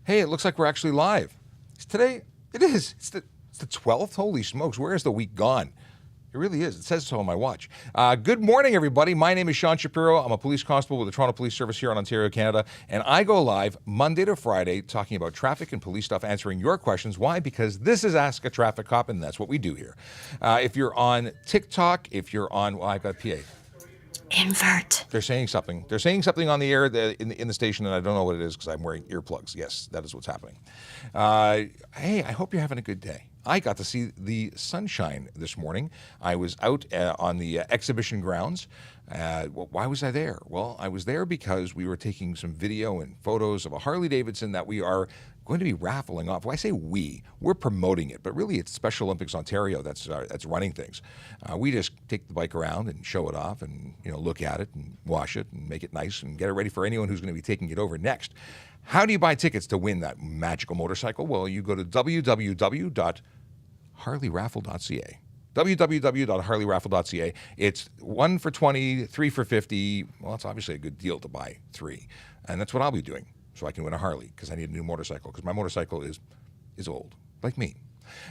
Hey, it looks like we're actually live. Today, it is. It's the 12th. Holy smokes, where is the week gone? It really is. It says so on my watch. Good morning, everybody. My name is Shapiro. I'm a police constable with the Toronto Police Service here in Ontario, Canada, and I go live Monday to Friday talking about traffic and police stuff, answering your questions. Why? Because this is Ask a Traffic Cop, and that's what we do here. If you're on TikTok, if you're on, well, I've got PA. Invert. They're saying something. They're saying something on the air in the station, and I don't know what it is because I'm wearing earplugs. Yes, that is what's happening. Hey, I hope you're having a good day. I got to see the sunshine this morning. I was out on the exhibition grounds. Why was I there? Well, I was there because we were taking some video and photos of a Harley Davidson that we are going to be raffling off. Well, I say we're promoting it, but really it's Special Olympics Ontario that's running things. We just take the bike around and show it off and look at it and wash it and make it nice and get it ready for anyone who's going to be taking it over next. How do you buy tickets to win that magical motorcycle? Well, you go to www.harleyraffle.ca. www.harleyraffle.ca. It's 1 for 20, 3 for 50. Well, it's obviously a good deal to buy 3. And that's what I'll be doing so I can win a Harley because I need a new motorcycle because my motorcycle is old, like me.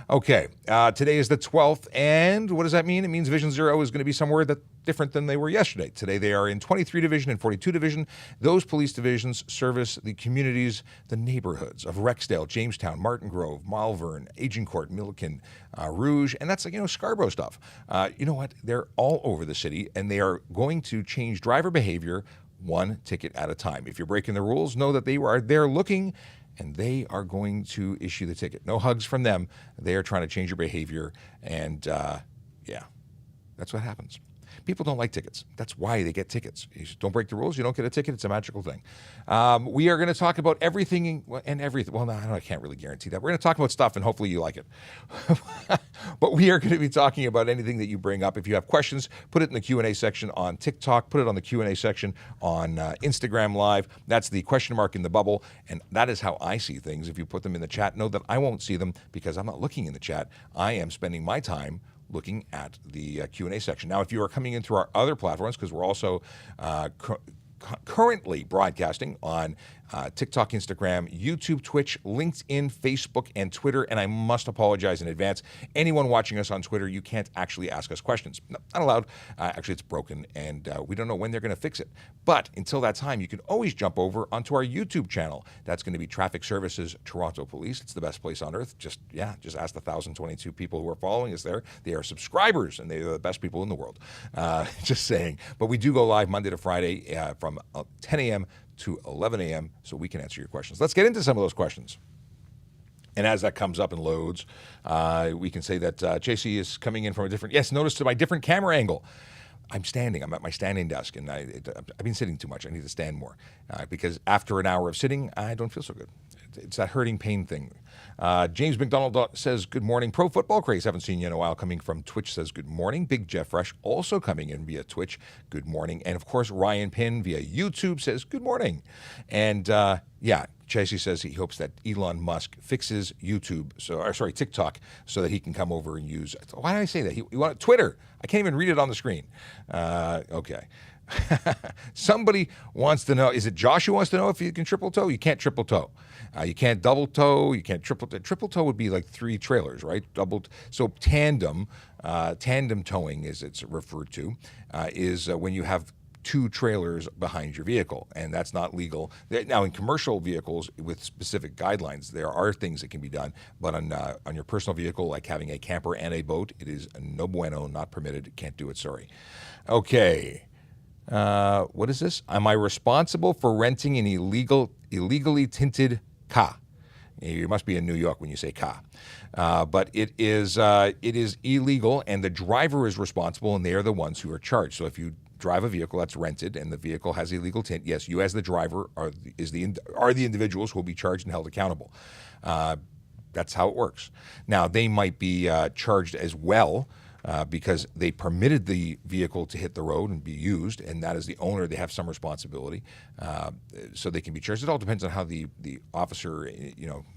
Okay, today is the 12th, and what does that mean? It means Division 0 is going to be somewhere that's different than they were yesterday. Today they are in 23 Division and 42 Division. Those police divisions service the communities, the neighborhoods of Rexdale, Jamestown, Martin Grove, Malvern, Agincourt, Milliken, Rouge, and that's Scarborough stuff. You know what? They're all over the city, and they are going to change driver behavior one ticket at a time. If you're breaking the rules, know that they are there looking, and they are going to issue the ticket. No hugs from them. They are trying to change your behavior, and yeah, that's what happens. People don't like tickets. That's why they get tickets. You don't break the rules, you don't get a ticket. It's a magical thing. We are going to talk about everything and everything. Well, no, I can't really guarantee that. We're going to talk about stuff, and hopefully you like it. But we are going to be talking about anything that you bring up. If you have questions, put it in the Q&A section on TikTok. Put it on the Q&A section on Instagram Live. That's the question mark in the bubble, and that is how I see things. If you put them in the chat, know that I won't see them because I'm not looking in the chat. I am spending my time looking at the Q&A section. Now, if you are coming in through our other platforms, because we're also currently broadcasting on TikTok, Instagram, YouTube, Twitch, LinkedIn, Facebook, and Twitter. And I must apologize in advance. Anyone watching us on Twitter, you can't actually ask us questions. No, not allowed. Actually, it's broken, and we don't know when they're going to fix it. But until that time, you can always jump over onto our YouTube channel. That's going to be Traffic Services Toronto Police. It's the best place on earth. Just ask the 1,022 people who are following us there. They are subscribers, and they are the best people in the world. Just saying. But we do go live Monday to Friday from 10 a.m. to 11 a.m. so we can answer your questions. Let's get into some of those questions. And as that comes up and loads, we can say that JC is coming in from a different, notice to my different camera angle. I'm standing. I'm at my standing desk, and I've been sitting too much. I need to stand more because after an hour of sitting, I don't feel so good. It's that hurting pain thing. James McDonald says, good morning. Pro football craze. Haven't seen you in a while. Coming from Twitch says, good morning. Big Jeff Fresh also coming in via Twitch. Good morning. And of course, Ryan Pinn via YouTube says, good morning. And Chasey says he hopes that Elon Musk fixes TikTok, so that he can come over and use. Why did I say that? He wanted Twitter. I can't even read it on the screen. Okay. Somebody wants to know, is it Josh who wants to know if you can triple tow? You can't triple tow. You can't double tow. You can't triple tow. Triple tow would be like 3 trailers, right? So tandem towing, as it's referred to, is when you have 2 trailers behind your vehicle, and that's not legal. Now, in commercial vehicles with specific guidelines, there are things that can be done, but on your personal vehicle, like having a camper and a boat, it is no bueno, not permitted. Can't do it, sorry. Okay. What is this? Am I responsible for renting an illegally tinted car? You must be in New York when you say car. But it is illegal, and the driver is responsible, and they are the ones who are charged. So if you drive a vehicle that's rented and the vehicle has illegal tint, yes, you as the driver are the individuals who will be charged and held accountable. That's how it works. Now, they might be charged as well, because they permitted the vehicle to hit the road and be used, and that is the owner. They have some responsibility, so they can be charged. It all depends on how the officer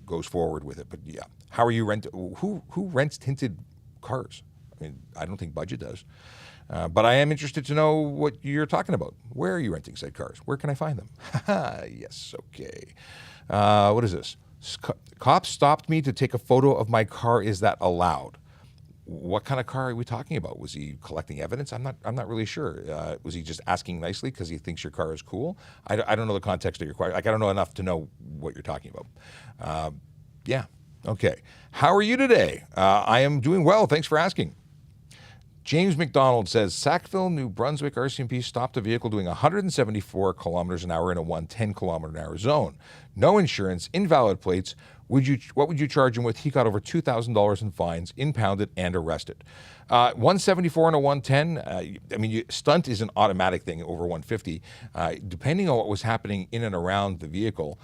goes forward with it. But yeah, how are you who rents tinted cars? I mean, I don't think Budget does. But I am interested to know what you're talking about. Where are you renting said cars? Where can I find them? Yes, okay. What is this? Cops stopped me to take a photo of my car. Is that allowed? What kind of car are we talking about? Was he collecting evidence? I'm not really sure. Was he just asking nicely because he thinks your car is cool? I don't know the context of your question. Like, I don't know enough to know what you're talking about. Yeah. Okay. How are you today? I am doing well. Thanks for asking. James McDonald says, Sackville, New Brunswick RCMP stopped a vehicle doing 174 kilometers an hour in a 110 kilometer an hour zone. No insurance, invalid plates. What would you charge him with? He got over $2,000 in fines, impounded, and arrested. 174 and a 110, stunt is an automatic thing over 150. Depending on what was happening in and around the vehicle,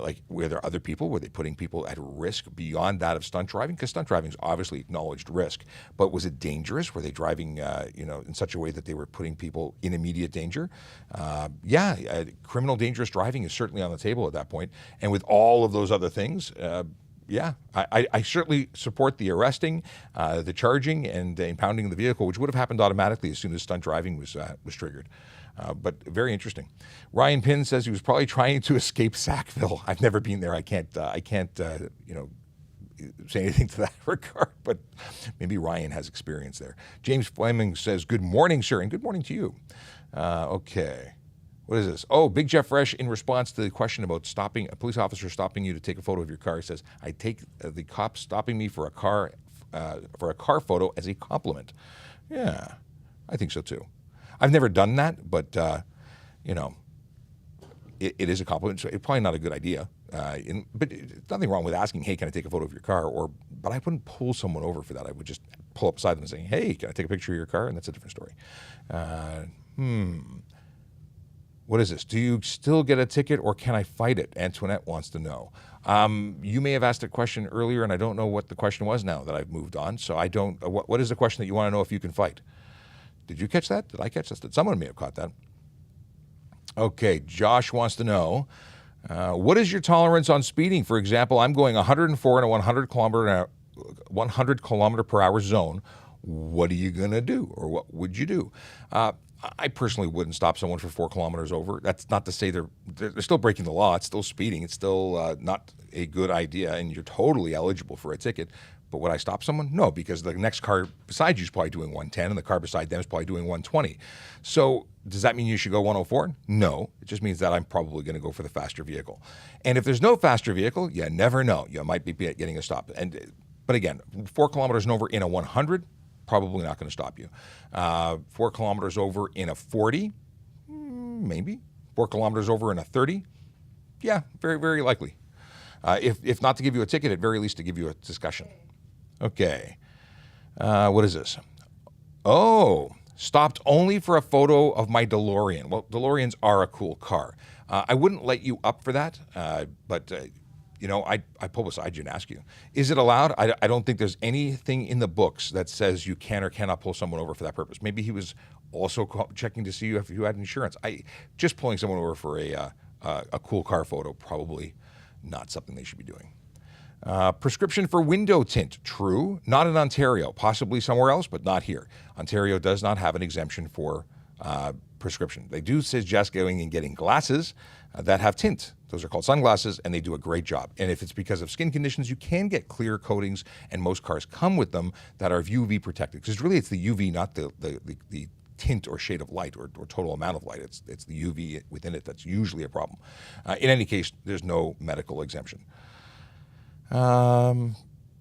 like were there other people? Were they putting people at risk beyond that of stunt driving? Because stunt driving is obviously acknowledged risk. But was it dangerous? Were they driving in such a way that they were putting people in immediate danger? Criminal dangerous driving is certainly on the table at that point. And with all of those other things, I certainly support the arresting, the charging, and the impounding of the vehicle, which would have happened automatically as soon as stunt driving was triggered. But very interesting. Ryan Pinn says he was probably trying to escape Sackville. I've never been there. I can't say anything to that regard, but maybe Ryan has experience there. James Fleming says, good morning, sir, and good morning to you. Okay. What is this? Oh, Big Jeff Fresh, in response to the question about a police officer stopping you to take a photo of your car, says, I take the cops stopping me for a car photo as a compliment. Yeah, I think so too. I've never done that, but it is a compliment. So it's probably not a good idea. But nothing wrong with asking, hey, can I take a photo of your car? But I wouldn't pull someone over for that. I would just pull up beside them and say, hey, can I take a picture of your car? And that's a different story. What is this? Do you still get a ticket or can I fight it? Antoinette wants to know. You may have asked a question earlier and I don't know what the question was now that I've moved on. So I don't, what is the question that you want to know if you can fight? Did you catch that? Did I catch that? Someone may have caught that. Okay, Josh wants to know, what is your tolerance on speeding? For example, I'm going 104 in a 100 kilometer per hour zone. What are you going to do? Or what would you do? I personally wouldn't stop someone for 4 kilometers over. That's not to say they're still breaking the law. It's still speeding. It's still not a good idea, and you're totally eligible for a ticket. But would I stop someone? No, because the next car beside you is probably doing 110, and the car beside them is probably doing 120. So does that mean you should go 104? No. It just means that I'm probably going to go for the faster vehicle. And if there's no faster vehicle, you never know. You might be getting a stop. But again, 4 kilometers and over in a 100, probably not going to stop you. 4 kilometers over in a 40, maybe. 4 kilometers over in a 30, yeah, very, very likely. If not to give you a ticket, at very least to give you a discussion. Okay. What is this? Oh, stopped only for a photo of my DeLorean. Well, DeLoreans are a cool car. I wouldn't let you up for that, but I pull beside you and ask you, is it allowed? I don't think there's anything in the books that says you can or cannot pull someone over for that purpose. Maybe he was also checking to see if you had insurance. Just pulling someone over for a cool car photo, probably not something they should be doing. Prescription for window tint, true. Not in Ontario, possibly somewhere else, but not here. Ontario does not have an exemption for prescription. They do suggest going and getting glasses that have tint. Those are called sunglasses, and they do a great job. And if it's because of skin conditions, you can get clear coatings, and most cars come with them that are UV protected. Because really it's the UV, not the tint or shade of light or total amount of light. It's the UV within it that's usually a problem. In any case, there's no medical exemption.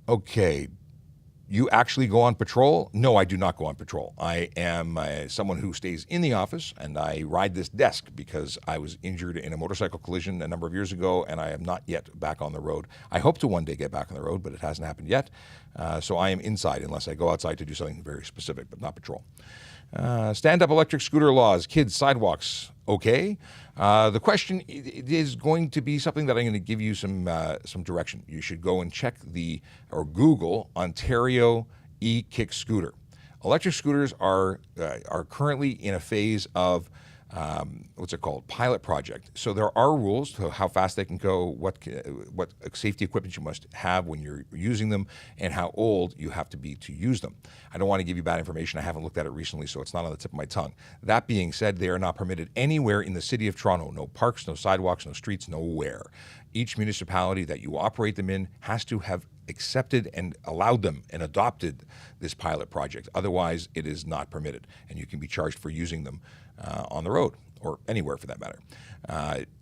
Okay. You actually go on patrol? No, I do not go on patrol. I am someone who stays in the office, and I ride this desk because I was injured in a motorcycle collision a number of years ago, and I am not yet back on the road. I hope to one day get back on the road, but it hasn't happened yet. So I am inside unless I go outside to do something very specific, but not patrol. Stand-up electric scooter laws, kids, sidewalks, okay. The question is going to be something that I'm going to give you some direction. You should go and check or Google Ontario e-kick scooter. Electric scooters are currently in a phase of what's it called? Pilot project. So there are rules to how fast they can go, what safety equipment you must have when you're using them, and how old you have to be to use them. I don't want to give you bad information. I haven't looked at it recently, so it's not on the tip of my tongue. That being said, they are not permitted anywhere in the city of Toronto. No parks, no sidewalks, no streets, nowhere. Each municipality that you operate them in has to have accepted and allowed them and adopted this pilot project. Otherwise, it is not permitted, and you can be charged for using them on the road or anywhere for that matter.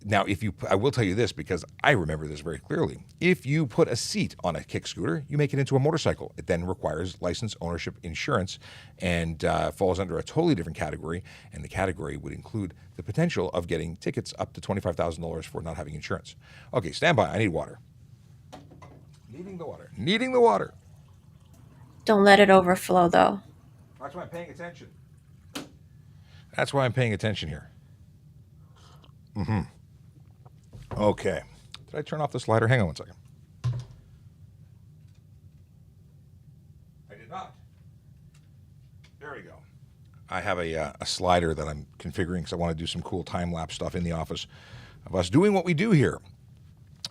Now, I will tell you this because I remember this very clearly. If you put a seat on a kick scooter, you make it into a motorcycle. It then requires license, ownership, insurance, and falls under a totally different category. And the category would include the potential of getting tickets up to $25,000 for not having insurance. Okay, stand by. I need water. Needing the water. Needing the water. Don't let it overflow, though. That's why I'm paying attention. That's why I'm paying attention here. Okay. Did I turn off the slider? Hang on one second. I did not. There we go. I have a slider that I'm configuring because I want to do some cool time-lapse stuff in the office of us doing what we do here.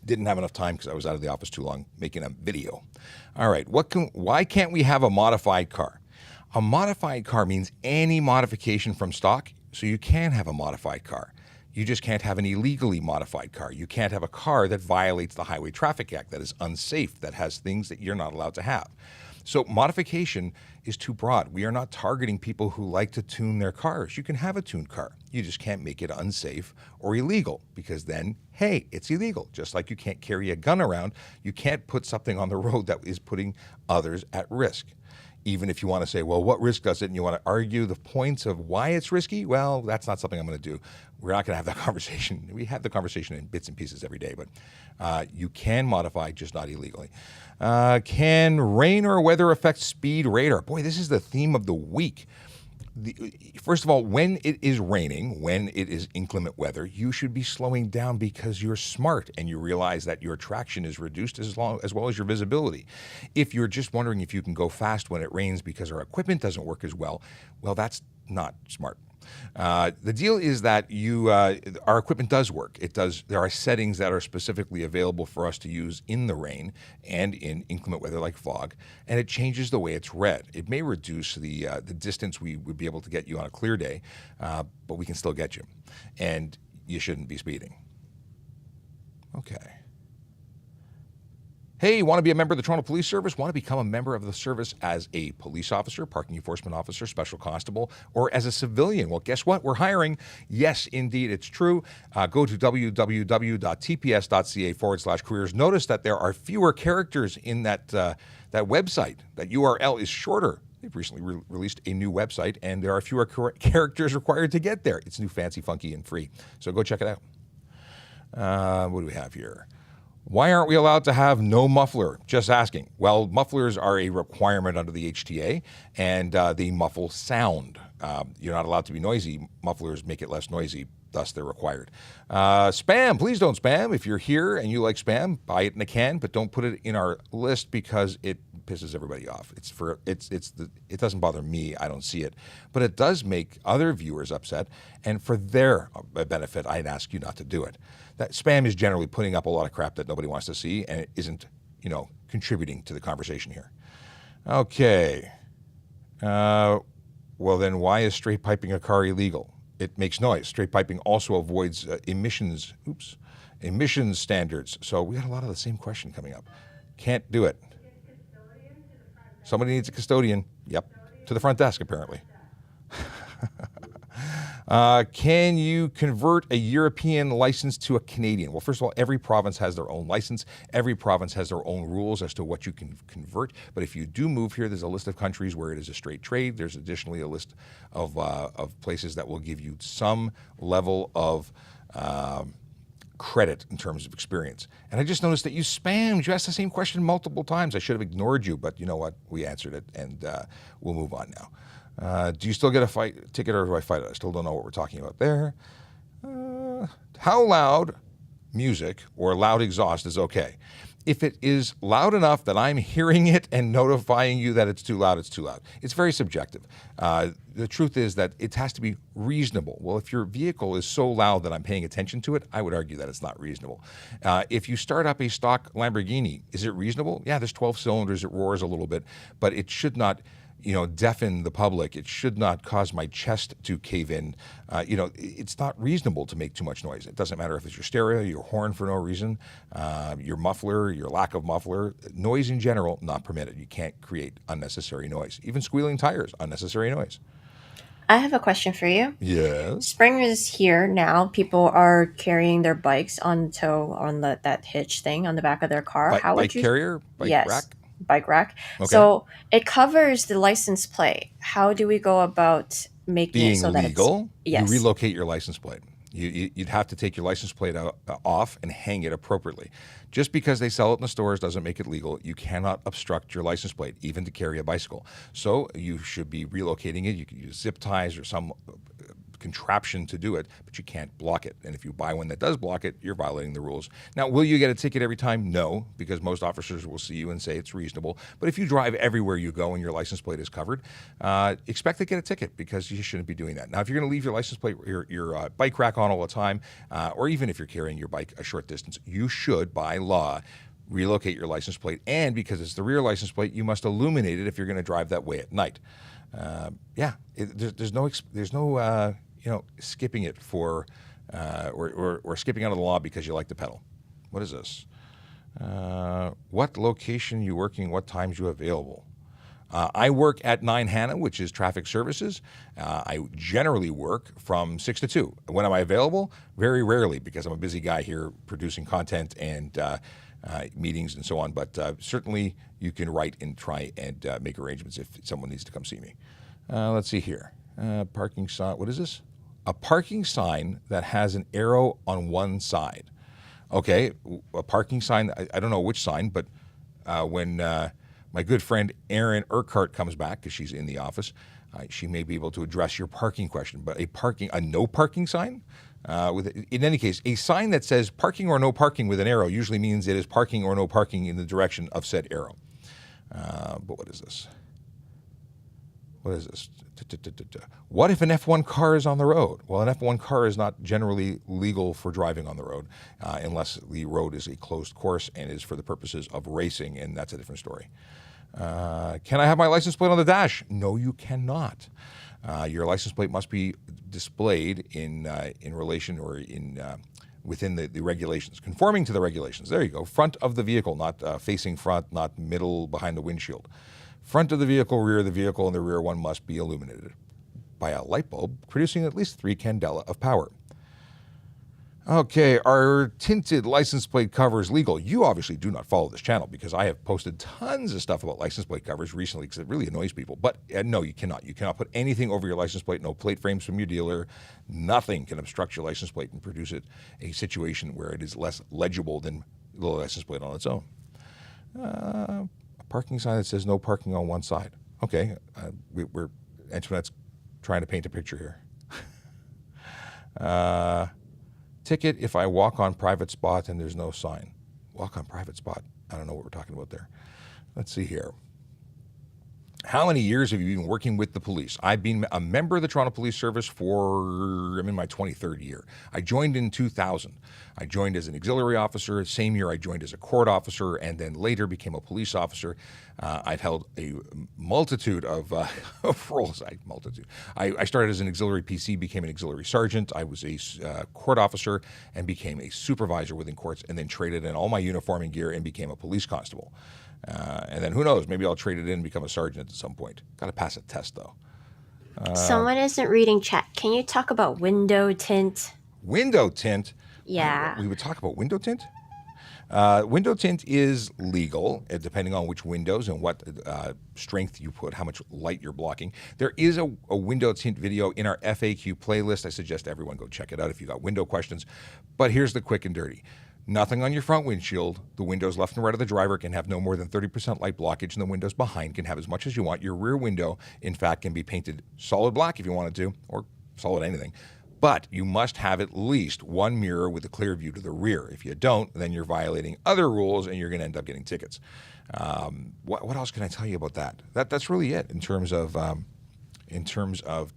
Didn't have enough time because I was out of the office too long making a video. All right. Why can't we have a modified car? A modified car means any modification from stock, so you can have a modified car. You just can't have an illegally modified car. You can't have a car that violates the Highway Traffic Act, that is unsafe, that has things that you're not allowed to have. So modification is too broad. We are not targeting people who like to tune their cars. You can have a tuned car. You just can't make it unsafe or illegal because then, hey, it's illegal. Just like you can't carry a gun around, you can't put something on the road that is putting others at risk. Even if you want to say, well, what risk does it? And you want to argue the points of why it's risky, well, that's not something I'm going to do. We're not going to have that conversation. We have the conversation in bits and pieces every day, but you can modify, just not illegally. Can rain or weather affect speed radar? Boy, this is the theme of the week. First of all, when it is raining, when it is inclement weather, you should be slowing down because you're smart and you realize that your traction is reduced as well as your visibility. If you're just wondering if you can go fast when it rains because our equipment doesn't work as well, that's not smart. The deal is that our equipment does work. It does. There are settings that are specifically available for us to use in the rain and in inclement weather like fog, and it changes the way it's read. It may reduce the distance we would be able to get you on a clear day, but we can still get you, and you shouldn't be speeding. Okay. Hey, want to be a member of the Toronto Police Service? Want to become a member of the service as a police officer, parking enforcement officer, special constable, or as a civilian? Well, guess what? We're hiring. Yes, indeed, it's true. Go to www.tps.ca/careers. Notice that there are fewer characters in that website. That URL is shorter. They've recently released a new website, and there are fewer characters required to get there. It's new, fancy, funky, and free. So go check it out. What do we have here? Why aren't we allowed to have no muffler? Just asking. Well, mufflers are a requirement under the HTA, and they muffle sound. You're not allowed to be noisy. Mufflers make it less noisy, thus they're required. Spam, please don't spam. If you're here and you like spam, buy it in a can, but don't put it in our list because it pisses everybody off. It doesn't bother me. I don't see it, but it does make other viewers upset, and for their benefit, I'd ask you not to do it. That spam is generally putting up a lot of crap that nobody wants to see, and it isn't, contributing to the conversation here. Okay. Well, then why is straight piping a car illegal? It makes noise. Straight piping also avoids emissions standards. So we got a lot of the same question coming up. Can't do it. Somebody needs a custodian. Yep. To the front desk, apparently. Can you convert a European license to a Canadian? Well, first of all, every province has their own license. Every province has their own rules as to what you can convert. But if you do move here, there's a list of countries where it is a straight trade. There's additionally a list of places that will give you some level of credit in terms of experience. And I just noticed that you spammed. You asked the same question multiple times. I should have ignored you, but you know what? We answered it, and we'll move on now. Do you still get a fight ticket or do I fight it? I still don't know what we're talking about there. How loud music or loud exhaust is okay? If it is loud enough that I'm hearing it and notifying you that it's too loud, it's too loud. It's very subjective. The truth is that it has to be reasonable. Well, if your vehicle is so loud that I'm paying attention to it, I would argue that it's not reasonable. If you start up a stock Lamborghini, is it reasonable? Yeah, there's 12 cylinders, it roars a little bit, but it should not deafen the public. It should not cause my chest to cave in. It's not reasonable to make too much noise. It doesn't matter if it's your stereo, your horn for no reason, your muffler, your lack of muffler. Noise in general, not permitted. You can't create unnecessary noise. Even squealing tires, unnecessary noise. I have a question for you. Yes. Spring is here now. People are carrying their bikes on tow on that hitch thing on the back of their car. How would you carrier? Bike yes. rack? Bike rack. Okay. So it covers the license plate. How do we go about making it so that legal? Yes. You relocate your license plate. You'd have to take your license plate off and hang it appropriately. Just because they sell it in the stores doesn't make it legal. You cannot obstruct your license plate, even to carry a bicycle. So you should be relocating it. You can use zip ties or some contraption to do it, but you can't block it. And if you buy one that does block it, you're violating the rules. Now, will you get a ticket every time? No, because most officers will see you and say it's reasonable. But if you drive everywhere you go and your license plate is covered, expect to get a ticket because you shouldn't be doing that. Now, if you're going to leave your license plate, your bike rack on all the time, or even if you're carrying your bike a short distance, you should, by law, relocate your license plate. And because it's the rear license plate, you must illuminate it if you're going to drive that way at night. There's no skipping it for, or skipping out of the law because you like to pedal. What is this? What location you working, what times you available? I work at 9 Hannah, which is traffic services. I generally work from 6 to 2. When am I available? Very rarely, because I'm a busy guy here producing content and meetings and so on. But certainly you can write and try and make arrangements if someone needs to come see me. Let's see here. Parking sign. What is this? A parking sign that has an arrow on one side. Okay, a parking sign. I don't know which sign, but when my good friend Erin Urquhart comes back, because she's in the office, she may be able to address your parking question. But a no parking sign? In any case, a sign that says parking or no parking with an arrow usually means it is parking or no parking in the direction of said arrow. But what is this? What is this? What if an F1 car is on the road? Well, an F1 car is not generally legal for driving on the road unless the road is a closed course and is for the purposes of racing, and that's a different story. Can I have my license plate on the dash? No, you cannot. Your license plate must be displayed in relation or within the regulations, conforming to the regulations. There you go. Front of the vehicle, not facing front, not middle behind the windshield. Front of the vehicle, rear of the vehicle, and the rear one must be illuminated by a light bulb producing at least 3 candela of power. Okay, are tinted license plate covers legal? You obviously do not follow this channel because I have posted tons of stuff about license plate covers recently because it really annoys people. But no, you cannot. You cannot put anything over your license plate, no plate frames from your dealer. Nothing can obstruct your license plate and produce a situation where it is less legible than the license plate on its own. A parking sign that says no parking on one side. Okay, we're Antoinette's trying to paint a picture here. Ticket if I walk on private spot and there's no sign. Walk on private spot. I don't know what we're talking about there. Let's see here. How many years have you been working with the police? I've been a member of the Toronto Police Service I'm in my 23rd year. I joined in 2000. I joined as an auxiliary officer. Same year I joined as a court officer and then later became a police officer. I've held a multitude of roles. I started as an auxiliary PC, became an auxiliary sergeant. I was a court officer and became a supervisor within courts and then traded in all my uniform and gear and became a police constable. And then who knows, maybe I'll trade it in and become a sergeant at some point. Got to pass a test, though. Someone isn't reading chat. Can you talk about window tint? Window tint? Yeah. We would talk about window tint? Window tint is legal, depending on which windows and what strength you put, how much light you're blocking. There is a window tint video in our FAQ playlist. I suggest everyone go check it out if you got window questions. But here's the quick and dirty. Nothing on your front windshield. The windows left and right of the driver can have no more than 30% light blockage, and the windows behind can have as much as you want. Your rear window, in fact, can be painted solid black if you wanted to, or solid anything. But you must have at least one mirror with a clear view to the rear. If you don't, then you're violating other rules and you're going to end up getting tickets. What else can I tell you about that? That's really it in terms of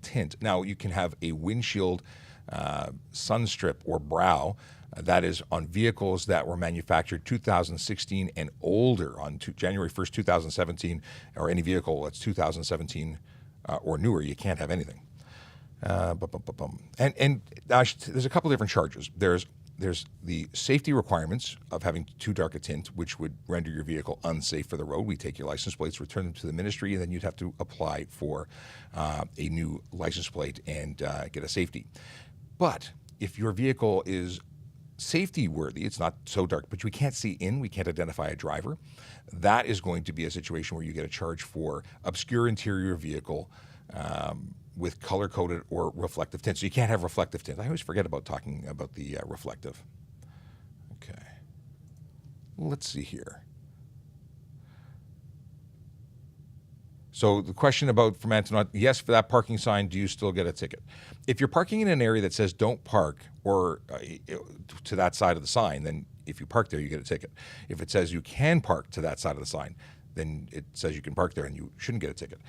tint. Now, you can have a windshield sun strip or brow that is on vehicles that were manufactured 2016 and older, on January 1st, 2017, or any vehicle that's 2017 or newer. You can't have anything. And there's a couple different charges. There's the safety requirements of having too dark a tint, which would render your vehicle unsafe for the road. We take your license plates, return them to the ministry, and then you'd have to apply for a new license plate and get a safety. But if your vehicle is safety worthy, it's not so dark, but we can't see in, we can't identify a driver, that is going to be a situation where you get a charge for obscure interior vehicle with color-coded or reflective tint. So you can't have reflective tint. I always forget about talking about the reflective. Okay. Let's see here. So the question from Antoinette, yes, for that parking sign, do you still get a ticket? If you're parking in an area that says don't park or to that side of the sign, then if you park there, you get a ticket. If it says you can park to that side of the sign, then it says you can park there and you shouldn't get a ticket.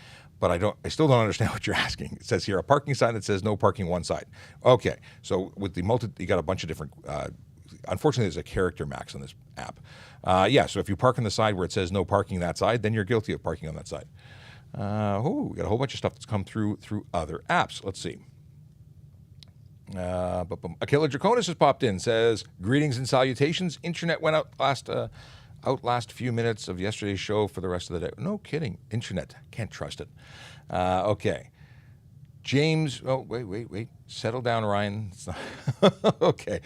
But I still don't understand what you're asking. It says here a parking sign that says no parking one side. Okay, so with the you got a bunch of different. Unfortunately, there's a character max on this app. So if you park on the side where it says no parking that side, then you're guilty of parking on that side. We got a whole bunch of stuff that's come through other apps. Let's see. Akela Draconis has popped in, says, greetings and salutations. Internet went out last few minutes of yesterday's show for the rest of the day. No kidding. Internet. Can't trust it. Okay. James, wait. Settle down, Ryan. It's not okay.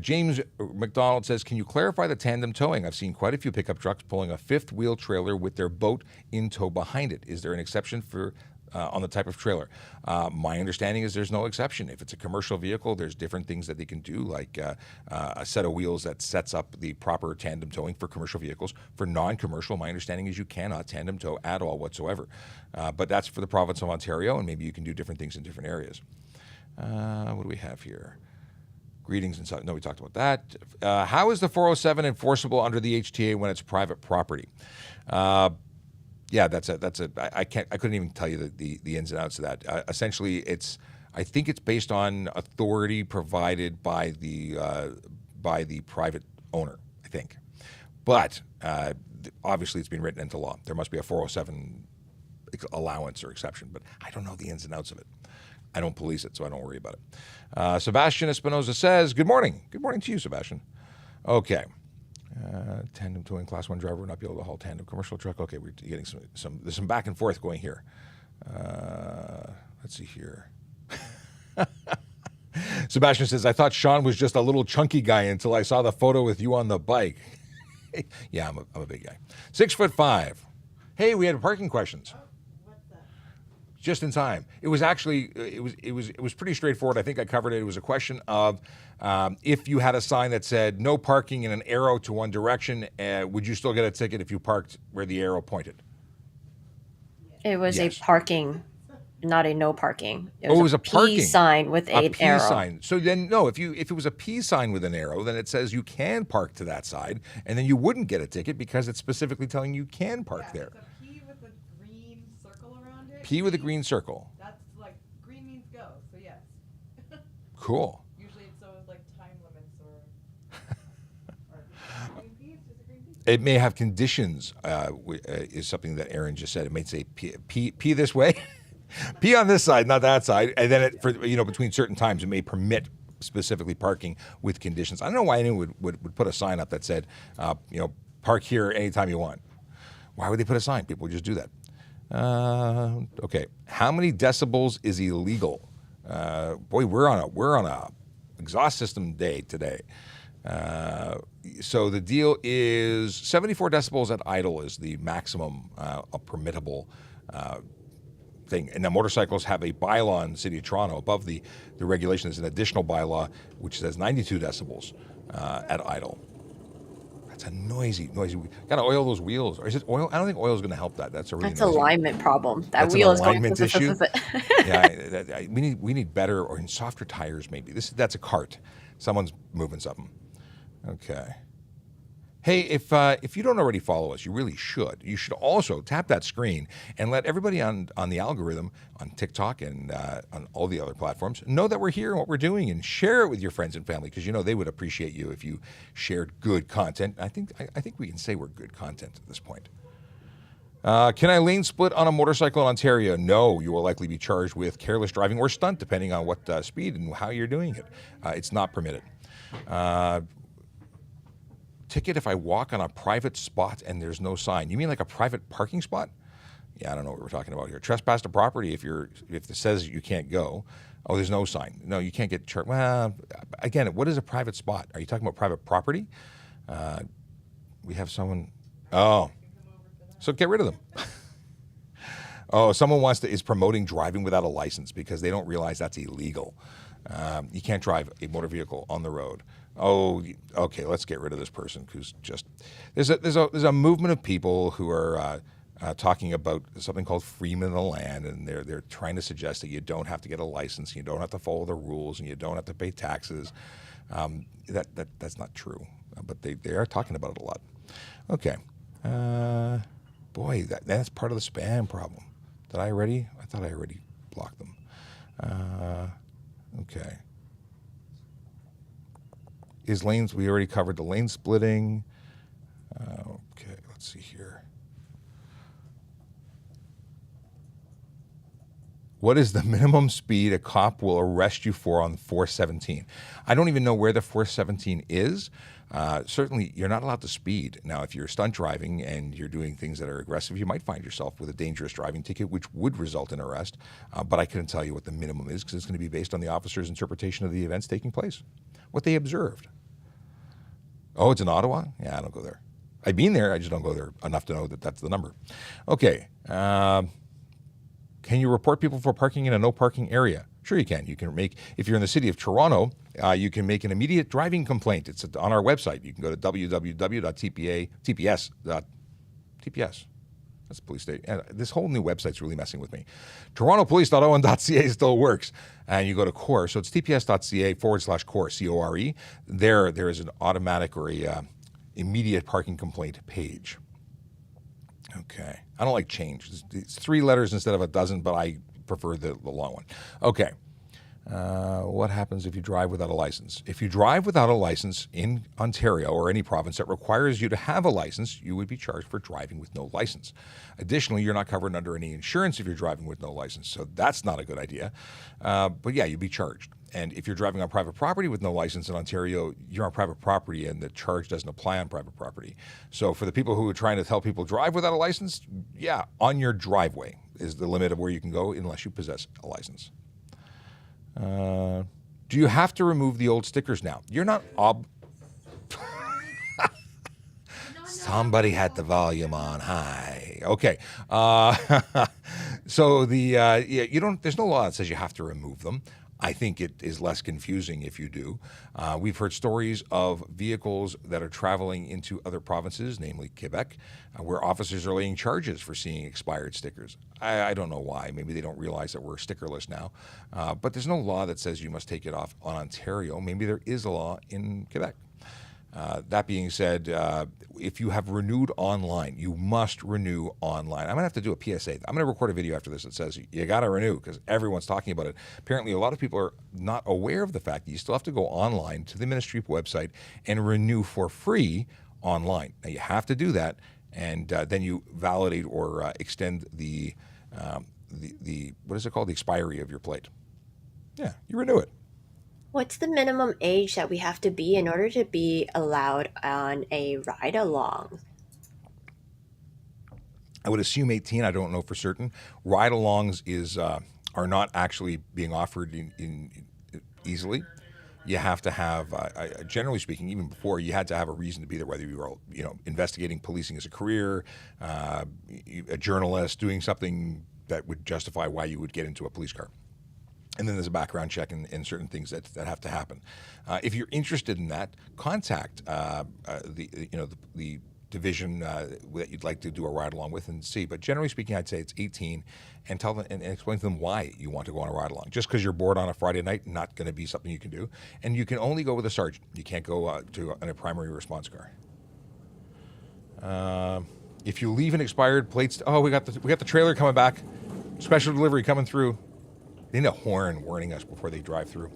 James McDonald says, can you clarify the tandem towing? I've seen quite a few pickup trucks pulling a fifth wheel trailer with their boat in tow behind it. Is there an exception for on the type of trailer? My understanding is there's no exception. If it's a commercial vehicle, there's different things that they can do, like a set of wheels that sets up the proper tandem towing for commercial vehicles. For non-commercial, my understanding is you cannot tandem tow at all whatsoever. But that's for the province of Ontario, and maybe you can do different things in different areas. What do we have here? Greetings and such. No, we talked about that. How is the 407 enforceable under the HTA when it's private property? That's it. I couldn't even tell you the ins and outs of that. Essentially, I think it's based on authority provided by the private owner, I think. But obviously, it's been written into law. There must be a 407 allowance or exception, but I don't know the ins and outs of it. I don't police it, so I don't worry about it. Sebastian Espinoza says, good morning. Good morning to you, Sebastian. Okay. Tandem towing Class 1 driver would not be able to haul tandem commercial truck. Okay, we're getting there's some back and forth going here. Let's see here. Sebastian says, I thought Sean was just a little chunky guy until I saw the photo with you on the bike. Yeah, I'm a big guy. 6'5". Hey, we had parking questions. Just in time. It was actually it was pretty straightforward. I think I covered it. It was a question of if you had a sign that said no parking and an arrow to one direction, would you still get a ticket if you parked where the arrow pointed? It was a parking, not a no parking. It was a parking P sign with an arrow. Sign. So then, no, if it was a P sign with an arrow, then it says you can park to that side, and then you wouldn't get a ticket because it's specifically telling you can park there. P with a green circle. That's like green means go, so yes. Cool. Usually it's so like time limits or green P, it's just a green P. It may have conditions, is something that Aaron just said. It may say P this way, P on this side, not that side, and then between certain times it may permit specifically parking with conditions. I don't know why anyone would put a sign up that said, park here anytime you want. Why would they put a sign? People would just do that. Okay. How many decibels is illegal? Boy, we're on a exhaust system day today. So the deal is 74 decibels at idle is the maximum permittable thing. And now motorcycles have a bylaw in the city of Toronto above the regulation. There's an additional bylaw which says 92 decibels at idle. It's a noisy. Got to oil those wheels. Or is it oil? I don't think oil is going to help that. That's a really That's noisy. alignment problem. That That's an wheel is going. alignment issue. Yeah, we need better or in softer tires maybe. That's a cart. Someone's moving something. Okay. Hey, if you don't already follow us, you really should. You should also tap that screen and let everybody on the algorithm on TikTok and on all the other platforms know that we're here and what we're doing, and share it with your friends and family, because they would appreciate you if you shared good content. I think we can say we're good content at this point. Can I lane split on a motorcycle in Ontario? No, you will likely be charged with careless driving or stunt, depending on what speed and how you're doing it. It's not permitted. Ticket if I walk on a private spot and there's no sign. You mean like a private parking spot? Yeah, I don't know what we're talking about here. Trespass to property if it says you can't go. Oh, there's no sign. No, you can't get charged. Well, again, what is a private spot? Are you talking about private property? We have someone. Oh, so get rid of them. Oh, someone is promoting driving without a license because they don't realize that's illegal. You can't drive a motor vehicle on the road. Oh, okay. Let's get rid of this person who's just. There's a movement of people who are talking about something called freedom of the land, and they're trying to suggest that you don't have to get a license, you don't have to follow the rules, and you don't have to pay taxes. That's not true, but they are talking about it a lot. Okay. Boy, that's part of the spam problem. Did I already? I thought I already blocked them. Okay. Is lanes, we already covered the lane splitting. Okay, let's see here. What is the minimum speed a cop will arrest you for on 417? I don't even know where the 417 is. Certainly, you're not allowed to speed. Now, if you're stunt driving and you're doing things that are aggressive, you might find yourself with a dangerous driving ticket, which would result in arrest. But I couldn't tell you what the minimum is because it's going to be based on the officer's interpretation of the events taking place, what they observed. Oh, it's in Ottawa? Yeah, I don't go there. I've been there, I just don't go there enough to know that that's the number. Okay. Can you report people for parking in a no parking area? Sure you can. You can if you're in the city of Toronto, you can make an immediate driving complaint. It's on our website. You can go to www.tps. That's the police station. This whole new website's really messing with me. TorontoPolice.on.ca still works. And you go to CORE. So it's tps.ca/CORE, CORE. There is an automatic or immediate parking complaint page. Okay. I don't like change. It's 3 letters instead of a dozen, but I prefer the long one. Okay. What happens if you drive without a license? If you drive without a license in Ontario or any province that requires you to have a license, you would be charged for driving with no license. Additionally, you're not covered under any insurance if you're driving with no license, so that's not a good idea. But yeah, you'd be charged. And if you're driving on private property with no license in Ontario, you're on private property and the charge doesn't apply on private property. So for the people who are trying to tell people drive without a license, yeah, on your driveway is the limit of where you can go unless you possess a license. Do you have to remove the old stickers now? You're not Somebody had the volume on high. Okay. So you don't. There's no law that says you have to remove them. I think it is less confusing if you do. We've heard stories of vehicles that are traveling into other provinces, namely Quebec, where officers are laying charges for seeing expired stickers. I don't know why. Maybe they don't realize that we're stickerless now. But there's no law that says you must take it off on Ontario. Maybe there is a law in Quebec. That being said, if you have renewed online, you must renew online. I'm going to have to do a PSA. I'm going to record a video after this that says you got to renew because everyone's talking about it. Apparently, a lot of people are not aware of the fact that you still have to go online to the ministry website and renew for free online. Now, you have to do that, and then you validate or extend the what is it called? The expiry of your plate. Yeah, you renew it. What's the minimum age that we have to be in order to be allowed on a ride along? I would assume 18. I don't know for certain. Ride-alongs are not actually being offered in easily. You have to have, generally speaking, even before, you had to have a reason to be there, whether you were, investigating policing as a career, a journalist, doing something that would justify why you would get into a police car. And then there's a background check and certain things that have to happen. If you're interested in that, contact the division that you'd like to do a ride along with and see. But generally speaking, I'd say it's 18, and tell them and explain to them why you want to go on a ride along. Just because you're bored on a Friday night, not going to be something you can do. And you can only go with a sergeant. You can't go in a primary response car. If you leave an expired plates, we got the trailer coming back, special delivery coming through. They need a horn warning us before they drive through.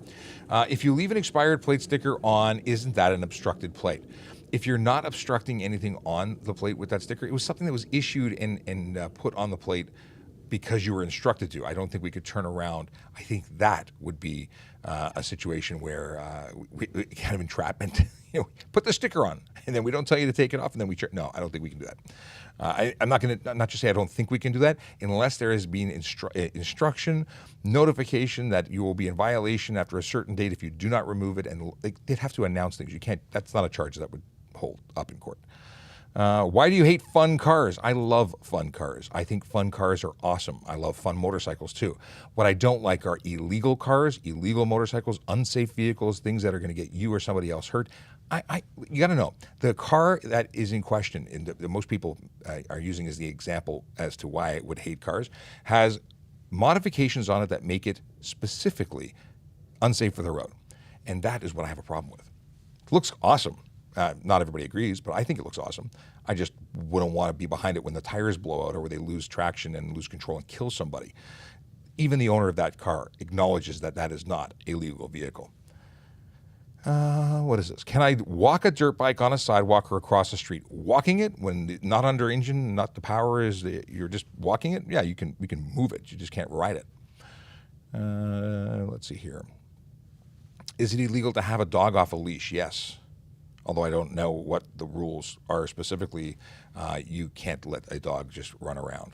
If you leave an expired plate sticker on, isn't that an obstructed plate? If you're not obstructing anything on the plate with that sticker, it was something that was issued and put on the plate because you were instructed to. I don't think we could turn around. I think that would be a situation where we kind of entrapment. Put the sticker on, and then we don't tell you to take it off, and then no, I don't think we can do that. I'm not going to not just say I don't think we can do that unless there has been instruction, notification that you will be in violation after a certain date if you do not remove it, and they'd have to announce things. You can't. That's not a charge that would hold up in court. Why do you hate fun cars? I love fun cars. I think fun cars are awesome. I love fun motorcycles too. What I don't like are illegal cars, illegal motorcycles, unsafe vehicles, things that are going to get you or somebody else hurt. You got to know, the car that is in question, and that most people are using as the example as to why I would hate cars, has modifications on it that make it specifically unsafe for the road. And that is what I have a problem with. It looks awesome. Not everybody agrees, but I think it looks awesome. I just wouldn't want to be behind it when the tires blow out or where they lose traction and lose control and kill somebody. Even the owner of that car acknowledges that that is not a legal vehicle. What is this? Can I walk a dirt bike on a sidewalk or across the street? Walking it when not under engine, not the power is, you're just walking it? Yeah, we can move it. You just can't ride it. Let's see here. Is it illegal to have a dog off a leash? Yes. Although I don't know what the rules are specifically, you can't let a dog just run around.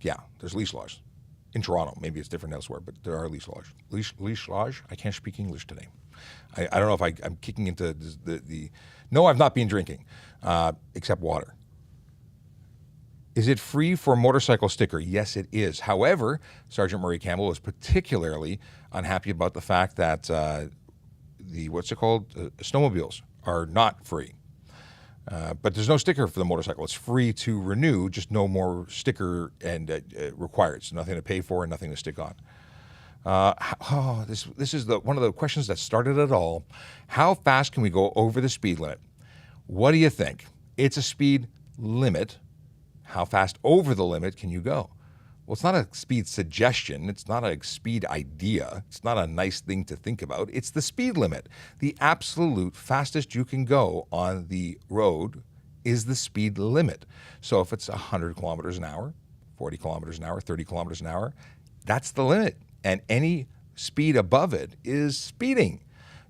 Yeah, there's leash laws. In Toronto, maybe it's different elsewhere, but there are leash laws. Leash laws? I can't speak English today. I don't know if I'm kicking into the no, I've not been drinking, except water. Is it free for a motorcycle sticker? Yes, it is. However, Sergeant Murray Campbell is particularly unhappy about the fact that snowmobiles are not free. But there's no sticker for the motorcycle. It's free to renew, just no more sticker and required. So nothing to pay for and nothing to stick on. This is one of the questions that started it all. How fast can we go over the speed limit? What do you think? It's a speed limit. How fast over the limit can you go? Well, it's not a speed suggestion. It's not a speed idea. It's not a nice thing to think about. It's the speed limit. The absolute fastest you can go on the road is the speed limit. So if it's 100 kilometers an hour, 40 kilometers an hour, 30 kilometers an hour, that's the limit. And any speed above it is speeding.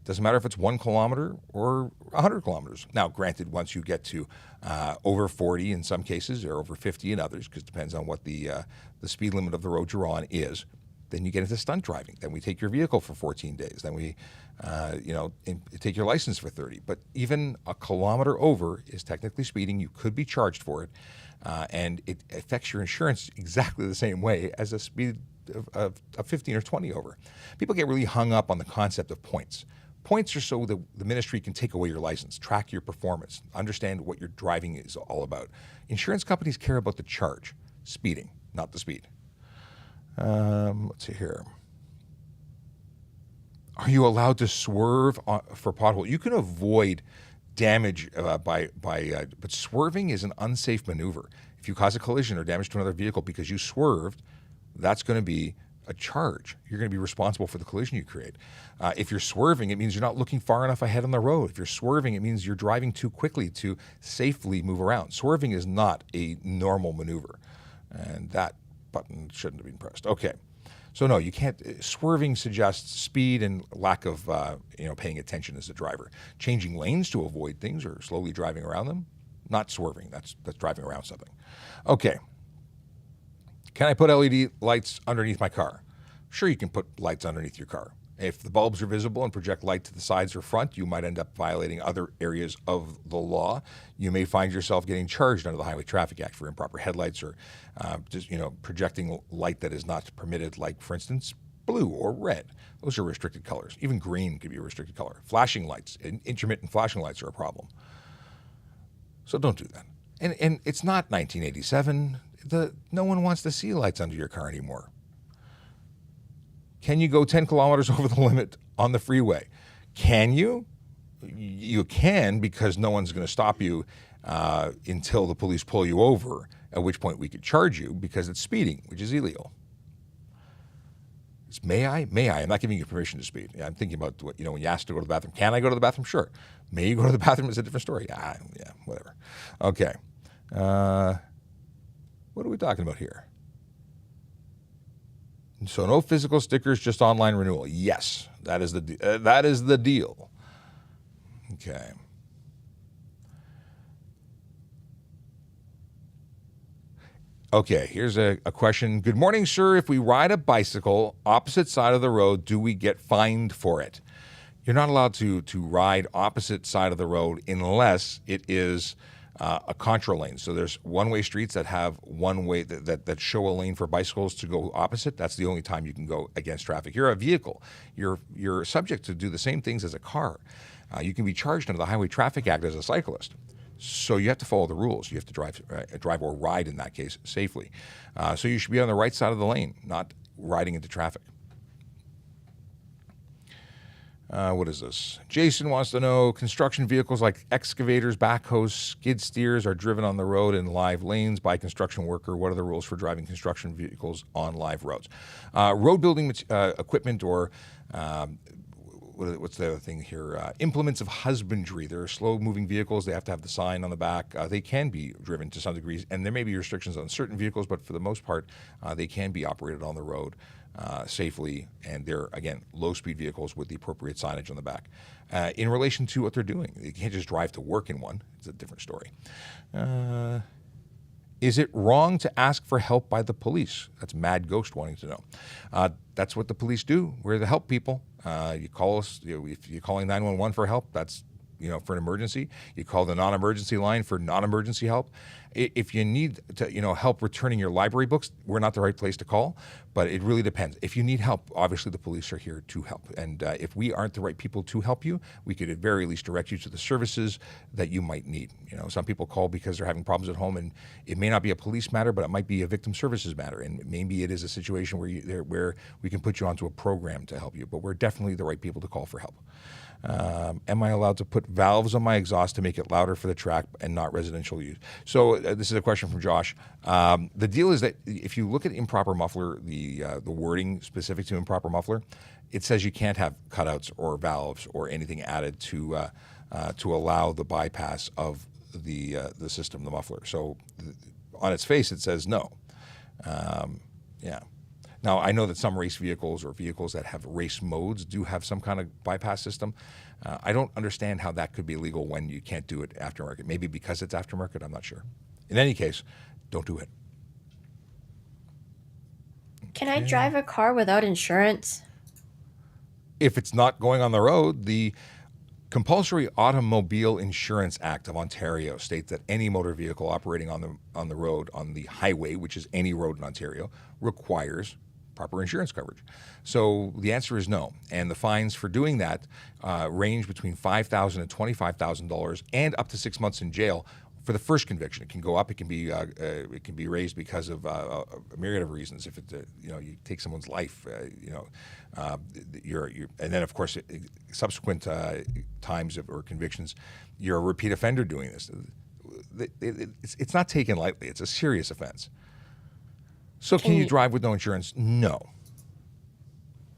Doesn't matter if it's 1 kilometer or 100 kilometers. Now, granted, once you get to over 40 in some cases or over 50 in others, because it depends on what the speed limit of the road you're on is, then you get into stunt driving. Then we take your vehicle for 14 days. Then we, take your license for 30. But even a kilometer over is technically speeding. You could be charged for it, and it affects your insurance exactly the same way as a speed of 15 or 20 over. People get really hung up on the concept of points. Points are so the ministry can take away your license, track your performance, understand what your driving is all about. Insurance companies care about the charge, speeding, not the speed. Let's see here. Are you allowed to swerve for pothole? You can avoid damage but swerving is an unsafe maneuver. If you cause a collision or damage to another vehicle because you swerved, that's going to be a charge. You're going to be responsible for the collision you create. If you're swerving, it means you're not looking far enough ahead on the road. If you're swerving, it means you're driving too quickly to safely move around. Swerving is not a normal maneuver, and that button shouldn't have been pressed. Okay, so no, you can't. Swerving suggests speed and lack of paying attention as a driver. Changing lanes to avoid things or slowly driving around them, not swerving. That's driving around something. Okay. Can I put LED lights underneath my car? Sure, you can put lights underneath your car. If the bulbs are visible and project light to the sides or front, you might end up violating other areas of the law. You may find yourself getting charged under the Highway Traffic Act for improper headlights or projecting light that is not permitted, like, for instance, Blue or red, those are restricted colors. Even green could be a restricted color. Flashing lights, intermittent flashing lights are a problem. So don't do that. And it's not 1987. No one wants to see lights under your car anymore. Can you go 10 kilometers over the limit on the freeway? Can you? You can, because no one's going to stop you until the police pull you over, at which point we could charge you because it's speeding, which is illegal. May I? May I? I'm not giving you permission to speed. I'm thinking about what, when you ask to go to the bathroom. Can I go to the bathroom? Sure. May you go to the bathroom is a different story. Yeah, whatever. Okay. What are we talking about here? So no physical stickers, just online renewal. Yes, that is the deal. Okay. Okay, here's a question. Good morning, sir. If we ride a bicycle opposite side of the road, do we get fined for it? You're not allowed to ride opposite side of the road unless it is a contra lane. So there's one-way streets that have one way that show a lane for bicycles to go opposite. That's the only time you can go against traffic. You're a vehicle. You're subject to do the same things as a car. You can be charged under the Highway Traffic Act as a cyclist. So you have to follow the rules. You have to drive or ride, in that case, safely. So you should be on the right side of the lane, not riding into traffic. What is this? Jason wants to know, construction vehicles like excavators, backhoes, skid steers are driven on the road in live lanes by construction worker. What are the rules for driving construction vehicles on live roads? Road building equipment or what's the other thing here? Implements of husbandry. There are slow-moving vehicles. They have to have the sign on the back. They can be driven to some degrees, and there may be restrictions on certain vehicles, but for the most part, they can be operated on the road safely, and they're, again, low-speed vehicles with the appropriate signage on the back. In relation to what they're doing, you can't just drive to work in one. It's a different story. Is it wrong to ask for help by the police? That's Mad Ghost wanting to know. That's what the police do. We're the help people. You call us, if you're calling 911 for help, that's for an emergency. You call the non-emergency line for non-emergency help. If you need to, help returning your library books, we're not the right place to call, but it really depends. If you need help, obviously the police are here to help. And if we aren't the right people to help you, we could at very least direct you to the services that you might need. Some people call because they're having problems at home, and it may not be a police matter, but it might be a victim services matter. And maybe it is a situation where we can put you onto a program to help you, but we're definitely the right people to call for help. Am I allowed to put valves on my exhaust to make it louder for the track and not residential use? So this is a question from Josh. The deal is that if you look at improper muffler, the wording specific to improper muffler, it says you can't have cutouts or valves or anything added to allow the bypass of the system, the muffler. So on its face, it says no. Yeah. Now, I know that some race vehicles or vehicles that have race modes do have some kind of bypass system. I don't understand how that could be legal when you can't do it aftermarket. Maybe because it's aftermarket, I'm not sure. In any case, don't do it. Can I drive a car without insurance? If it's not going on the road, the Compulsory Automobile Insurance Act of Ontario states that any motor vehicle operating on the road, on the highway, which is any road in Ontario, requires proper insurance coverage. So the answer is no. And the fines for doing that range between $5,000 and $25,000 and up to 6 months in jail for the first conviction. It can go up. It can be raised because of a myriad of reasons. If you take someone's life, and then of course subsequent times or convictions, you're a repeat offender doing this. It's not taken lightly. It's a serious offense. So can you drive with no insurance? No.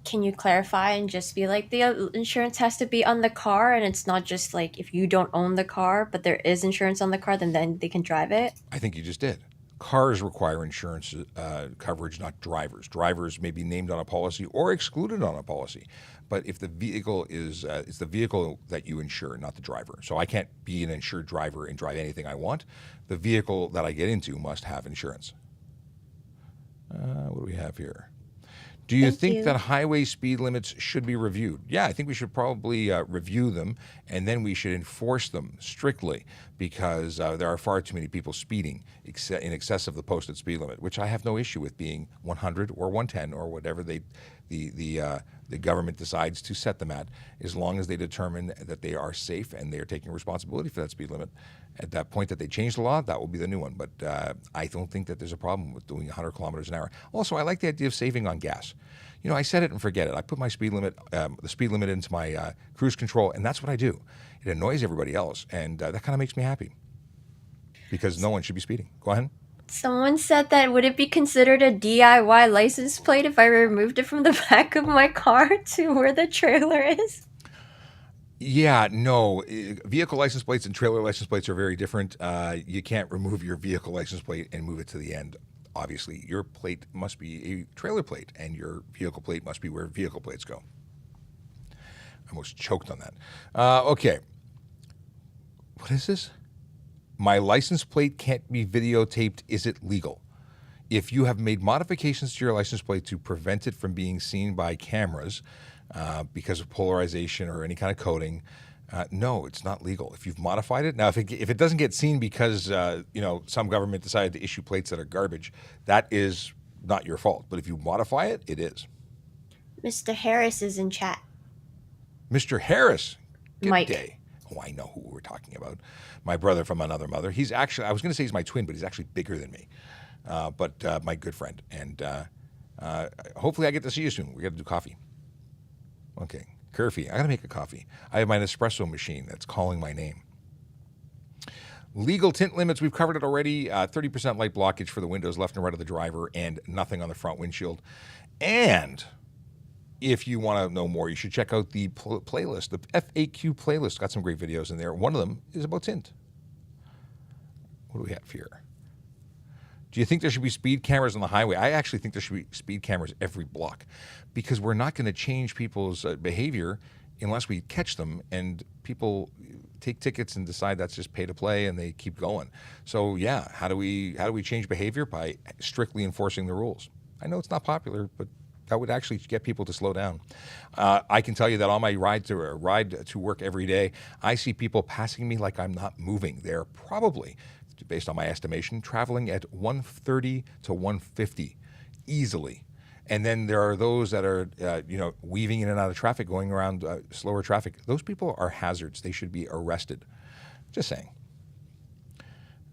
Can you clarify and just be like, the insurance has to be on the car, and it's not just like if you don't own the car, but there is insurance on the car, then they can drive it? I think you just did. Cars require insurance coverage, not drivers. Drivers may be named on a policy or excluded on a policy. But if the vehicle is, it's the vehicle that you insure, not the driver. So I can't be an insured driver and drive anything I want. The vehicle that I get into must have insurance. What do we have here? Do you think that highway speed limits should be reviewed? Yeah, I think we should probably review them, and then we should enforce them strictly, because there are far too many people speeding in excess of the posted speed limit, which I have no issue with being 100 or 110 or whatever they the government decides to set them at, as long as they determine that they are safe and they are taking responsibility for that speed limit. At that point that they change the law, that will be the new one. But I don't think that there's a problem with doing 100 kilometers an hour. Also, I like the idea of saving on gas. You know, I set it and forget it. I put my speed limit, the speed limit into my cruise control, and that's what I do. It annoys everybody else, and that kind of makes me happy because no one should be speeding. Go ahead. Someone said that would it be considered a DIY license plate if I removed it from the back of my car to where the trailer is? Yeah, no. Vehicle license plates and trailer license plates are very different. You can't remove your vehicle license plate and move it to the end. Obviously, your plate must be a trailer plate, and your vehicle plate must be where vehicle plates go. I almost choked on that. Okay. What is this? My license plate can't be videotaped. Is it legal? If you have made modifications to your license plate to prevent it from being seen by cameras because of polarization or any kind of coating, no, it's not legal. If you've modified it, now if it doesn't get seen because some government decided to issue plates that are garbage, that is not your fault. But if you modify it, it is. Mr. Harris is in chat. Mr. Harris, good Mike. day. Oh, I know who we're talking about. My brother from another mother. He's actually, I was going to say he's my twin, but he's actually bigger than me. But my good friend. And hopefully I get to see you soon. We got to do coffee. Okay. Curfy. I got to make a coffee. I have my Nespresso machine that's calling my name. Legal tint limits. We've covered it already. 30% light blockage for the windows left and right of the driver and nothing on the front windshield. And if you want to know more, you should check out the playlist, the FAQ playlist. Got some great videos in there. One of them is about tint. What do we have here? Do you think there should be speed cameras on the highway? I actually think there should be speed cameras every block because we're not going to change people's behavior unless we catch them, and people take tickets and decide that's just pay to play and they keep going. So yeah, how do we change behavior? By strictly enforcing the rules. I know it's not popular, but that would actually get people to slow down. I can tell you that on my ride to work every day, I see people passing me like I'm not moving. They're probably, based on my estimation, traveling at 130 to 150 easily. And then there are those that are, weaving in and out of traffic, going around slower traffic. Those people are hazards. They should be arrested. Just saying.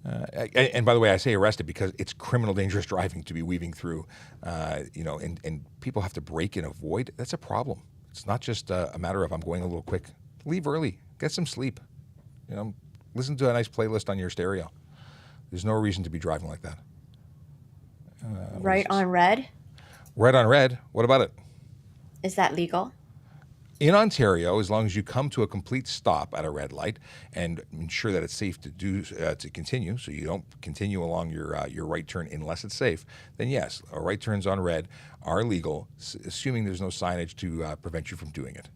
And by the way, I say arrested because it's criminal dangerous driving to be weaving through, and people have to brake and avoid. That's a problem. It's not just a matter of I'm going a little quick. Leave early. Get some sleep. Listen to a nice playlist on your stereo. There's no reason to be driving like that. Right on red? Red on red. What about it? Is that legal? In Ontario, as long as you come to a complete stop at a red light and ensure that it's safe to continue, so you don't continue along your right turn unless it's safe, then yes, right turns on red are legal, assuming there's no signage to prevent you from doing it.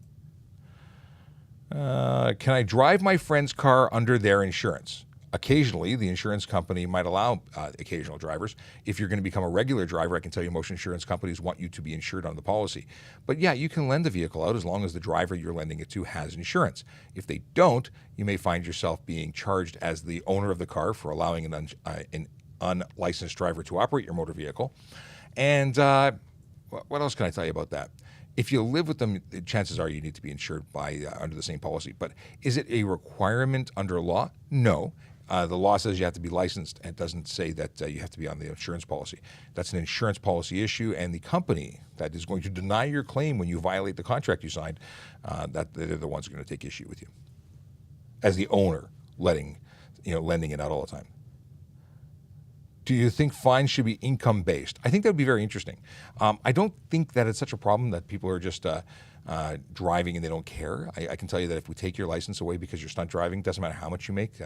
Can I drive my friend's car under their insurance? Occasionally, the insurance company might allow occasional drivers. If you're going to become a regular driver, I can tell you most insurance companies want you to be insured on the policy. But yeah, you can lend the vehicle out as long as the driver you're lending it to has insurance. If they don't, you may find yourself being charged as the owner of the car for allowing an unlicensed driver to operate your motor vehicle. And what else can I tell you about that? If you live with them, the chances are you need to be insured by under the same policy. But is it a requirement under law? No. The law says you have to be licensed, and it doesn't say that you have to be on the insurance policy. That's an insurance policy issue, and the company that is going to deny your claim when you violate the contract you signed, that they're the ones who are going to take issue with you as the owner, lending it out all the time. Do you think fines should be income-based? I think that would be very interesting. I don't think that it's such a problem that people are just driving and they don't care. I can tell you that if we take your license away because you're stunt driving, doesn't matter how much you make,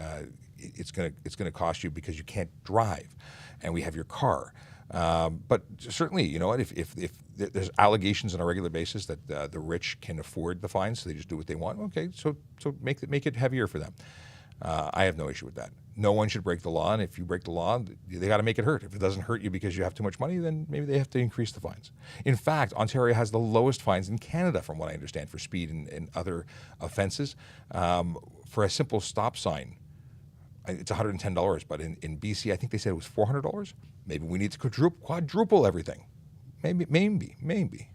it's gonna cost you because you can't drive, and we have your car. But certainly, you know what? If there's allegations on a regular basis that the rich can afford the fines, so they just do what they want. Okay, so make it heavier for them. I have no issue with that. No one should break the law, and if you break the law, they got to make it hurt. If it doesn't hurt you because you have too much money, then maybe they have to increase the fines. In fact, Ontario has the lowest fines in Canada, from what I understand, for speed and other offenses. For a simple stop sign, it's $110, but in BC, I think they said it was $400. Maybe we need to quadruple everything. Maybe.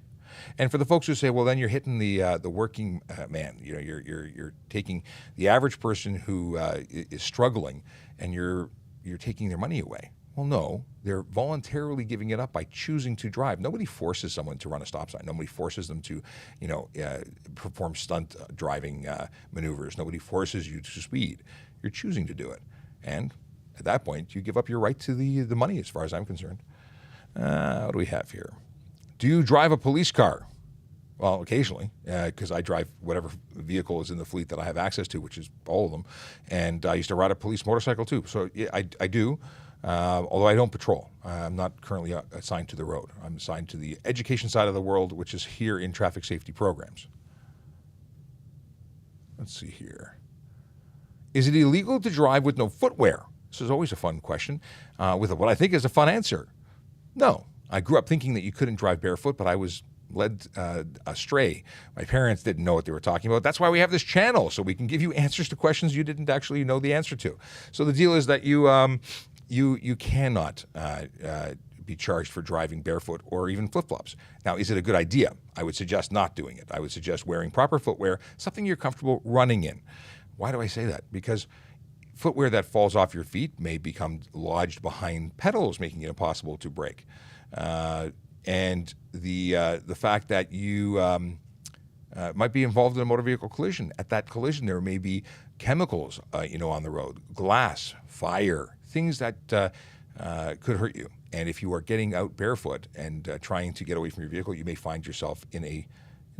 And for the folks who say, well, then you're hitting the working man. You know, you're taking the average person who is struggling, and you're taking their money away. Well, no, they're voluntarily giving it up by choosing to drive. Nobody forces someone to run a stop sign. Nobody forces them to, perform stunt driving maneuvers. Nobody forces you to speed. You're choosing to do it. And at that point, you give up your right to the money, as far as I'm concerned. What do we have here? Do you drive a police car? Well, occasionally, because I drive whatever vehicle is in the fleet that I have access to, which is all of them. And I used to ride a police motorcycle too. So yeah, I do. Although I don't patrol. I'm not currently assigned to the road. I'm assigned to the education side of the world, which is here in traffic safety programs. Let's see here. Is it illegal to drive with no footwear? This is always a fun question, with what I think is a fun answer. No. I grew up thinking that you couldn't drive barefoot, but I was led astray. My parents didn't know what they were talking about. That's why we have this channel, so we can give you answers to questions you didn't actually know the answer to. So the deal is that you cannot be charged for driving barefoot or even flip-flops. Now, is it a good idea? I would suggest not doing it. I would suggest wearing proper footwear, something you're comfortable running in. Why do I say that? Because footwear that falls off your feet may become lodged behind pedals, making it impossible to brake. And the fact that you might be involved in a motor vehicle collision. At that collision, there may be chemicals, on the road, glass, fire, things that could hurt you. And if you are getting out barefoot and trying to get away from your vehicle, you may find yourself in a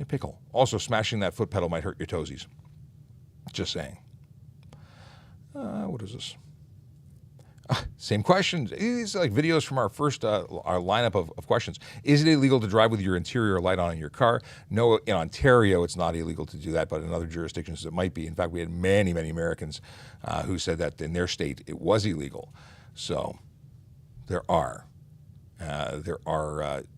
pickle. Also, smashing that foot pedal might hurt your toesies. Just saying. What is this? Same questions. These are like videos from our first our lineup of questions. Is it illegal to drive with your interior light on in your car? No, in Ontario, it's not illegal to do that, but in other jurisdictions, it might be. In fact, we had many, many Americans who said that in their state, it was illegal. So there are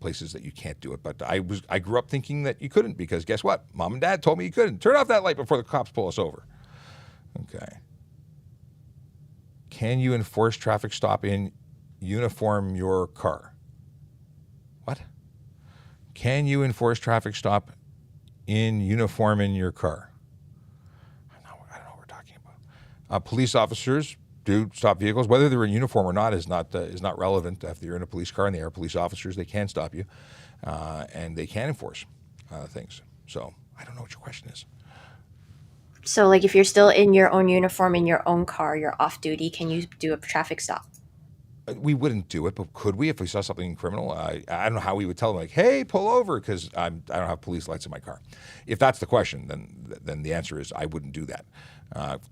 places that you can't do it. But I grew up thinking that you couldn't, because guess what? Mom and Dad told me you couldn't. Turn off that light before the cops pull us over. Okay. Can you enforce traffic stop in uniform your car? What? Can you enforce traffic stop in uniform in your car? I don't know what we're talking about. Police officers do stop vehicles. Whether they're in uniform or not is not relevant. If you're in a police car and they are police officers, they can stop you, and they can enforce things. So I don't know what your question is. So, like, if you're still in your own uniform in your own car, you're off duty, can you do a traffic stop? We wouldn't do it, but could we if we saw something criminal? I don't know how we would tell them, like, hey, pull over, because I don't have police lights in my car. If that's the question, then the answer is I wouldn't do that.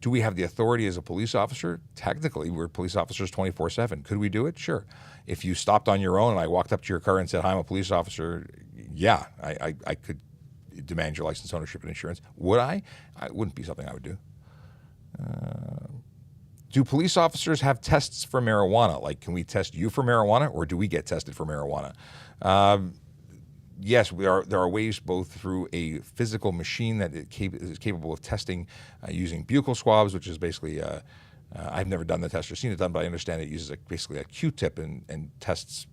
Do we have the authority as a police officer? Technically, we're police officers 24/7. Could we do it? Sure. If you stopped on your own and I walked up to your car and said, hi, I'm a police officer, yeah, I could demand your license, ownership, and insurance. Would I? It wouldn't be something I would do. Do police officers have tests for marijuana? Like, can we test you for marijuana, or do we get tested for marijuana? Yes, there are ways, both through a physical machine that is capable of testing using buccal swabs, which is basically, I've never done the test or seen it done, but I understand it uses basically a Q-tip and tests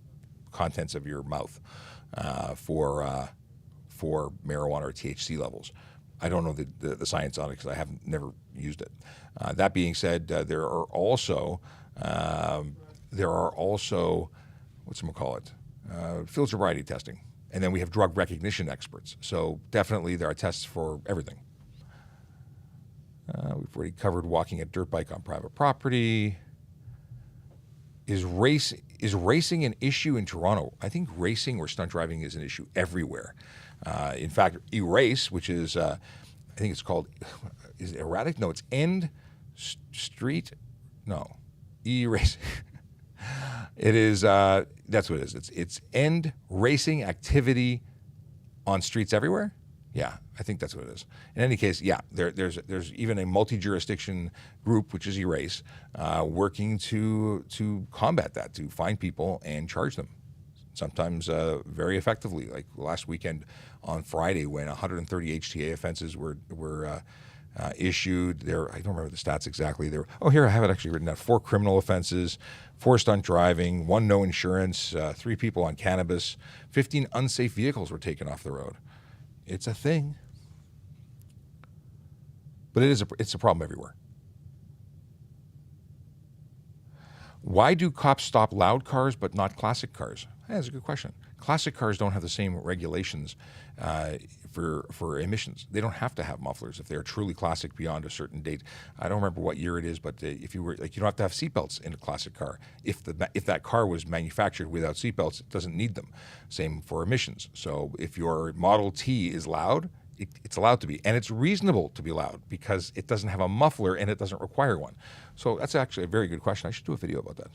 contents of your mouth for marijuana or THC levels. I don't know the science on it because I haven't never used it. That being said, there are also field sobriety testing, and then we have drug recognition experts. So definitely there are tests for everything. We've already covered walking a dirt bike on private property. Is racing an issue in Toronto? I think racing or stunt driving is an issue everywhere. In fact, erase, which is, I think it's called, is it erratic? No, it's end street. No, erase. It is, that's what it is. It's end racing activity on streets everywhere. Yeah, I think that's what it is. In any case, yeah, there's even a multi-jurisdiction group, which is Erase, working to combat that, to find people and charge them. Sometimes very effectively. Like last weekend on Friday, when 130 HTA offenses were issued. There, I don't remember the stats exactly. There. Oh, here I have it actually written down. 4 criminal offenses, 4 stunt driving, 1 no insurance, 3 people on cannabis, 15 unsafe vehicles were taken off the road. It's a thing, but it's a problem everywhere. Why do cops stop loud cars but not classic cars? That's a good question. Classic cars don't have the same regulations for emissions. They don't have to have mufflers if they're truly classic beyond a certain date. I don't remember what year it is, but if you were like, you don't have to have seatbelts in a classic car. If that car was manufactured without seatbelts, it doesn't need them. Same for emissions. So if your Model T is loud, it's allowed to be, and it's reasonable to be loud because it doesn't have a muffler and it doesn't require one. So that's actually a very good question. I should do a video about that.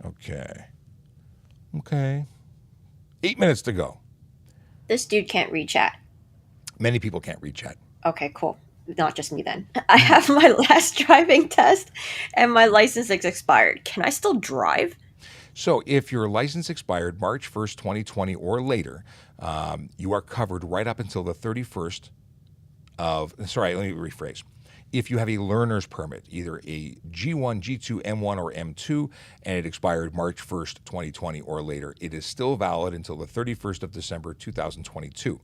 Okay. 8 minutes to go. This dude can't read chat. Many people can't read chat. Okay, cool. Not just me then. I have my last driving test and my license is expired. Can I still drive? So if your license expired March 1st, 2020 or later, you are covered right up until the 31st of, sorry, let me rephrase. If you have a learner's permit, either a G1, G2, M1, or M2, and it expired March 1st, 2020 or later, it is still valid until the 31st of December, 2022.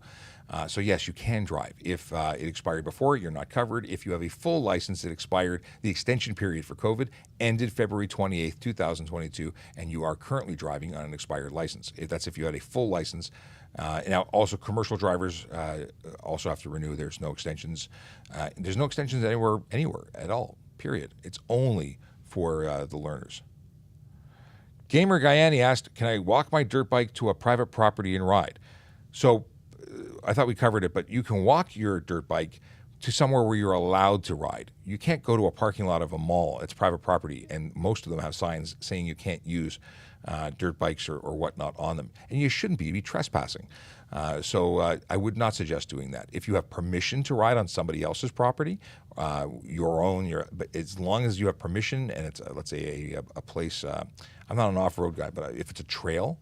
So yes, you can drive. If it expired before, you're not covered. If you have a full license that expired, the extension period for COVID ended February 28th, 2022, and you are currently driving on an expired license. That's if you had a full license. Now, also commercial drivers also have to renew. There's no extensions. There's no extensions anywhere at all, period. It's only for the learners. Gamer Guyani asked, can I walk my dirt bike to a private property and ride? So I thought we covered it, but you can walk your dirt bike to somewhere where you're allowed to ride. You can't go to a parking lot of a mall. It's private property, and most of them have signs saying you can't use dirt bikes or whatnot on them. And you shouldn't be. You'd be trespassing. So I would not suggest doing that. If you have permission to ride on somebody else's property, your own, but as long as you have permission and it's, let's say, a place, I'm not an off-road guy, but if it's a trail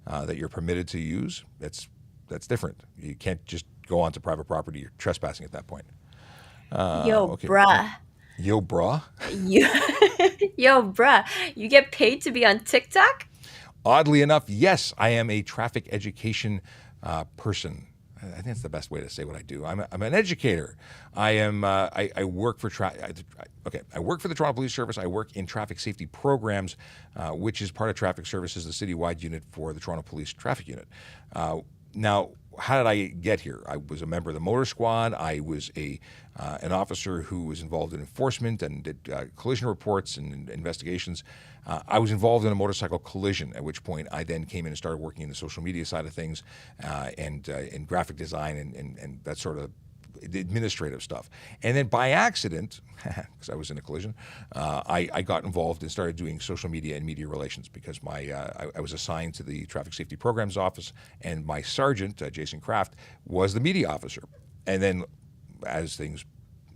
that you're permitted to use, that's different. You can't just go onto private property. You're trespassing at that point. Bruh. Yo, brah. Yo, bruh. You get paid to be on TikTok? Oddly enough, yes, I am a traffic education person. I think that's the best way to say what I do. I'm an educator. I work for I work for the Toronto Police Service. I work in traffic safety programs, which is part of Traffic Services, the citywide unit for the Toronto Police Traffic Unit. Now, how did I get here? I was a member of the motor squad. I was an officer who was involved in enforcement and did collision reports and investigations. I was involved in a motorcycle collision, at which point I then came in and started working in the social media side of things and in graphic design and that sort of administrative stuff. And then by accident, because I was in a collision, I got involved and started doing social media and media relations because I was assigned to the Traffic Safety Programs Office, and my sergeant, Jason Kraft, was the media officer. And then as things,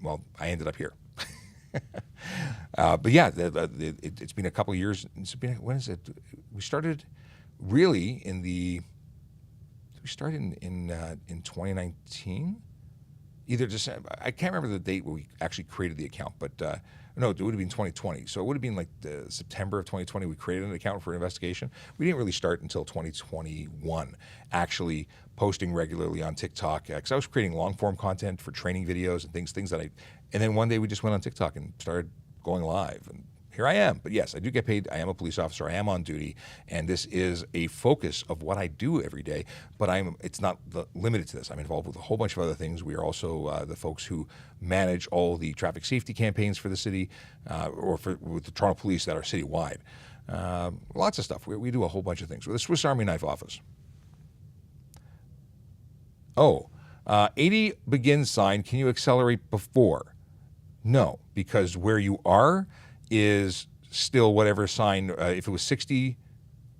well, I ended up here. But yeah, it's been a couple of years. When is it? We started really in 2019. Either December, I can't remember the date where we actually created the account, but no, it would have been 2020. So it would have been like the September of 2020 we created an account for an investigation. We didn't really start until 2021, actually posting regularly on TikTok, because I was creating long form content for training videos and things that and then one day we just went on TikTok and started going live, and here I am. But yes, I do get paid. I am a police officer. I am on duty, and this is a focus of what I do every day. But it's not limited to this. I'm involved with a whole bunch of other things. We are also the folks who manage all the traffic safety campaigns for the city, with the Toronto Police that are citywide. Lots of stuff. We do a whole bunch of things. We're the Swiss Army knife office. 80 begins sign. Can you accelerate before? No, because where you are is still whatever sign. If it was 60,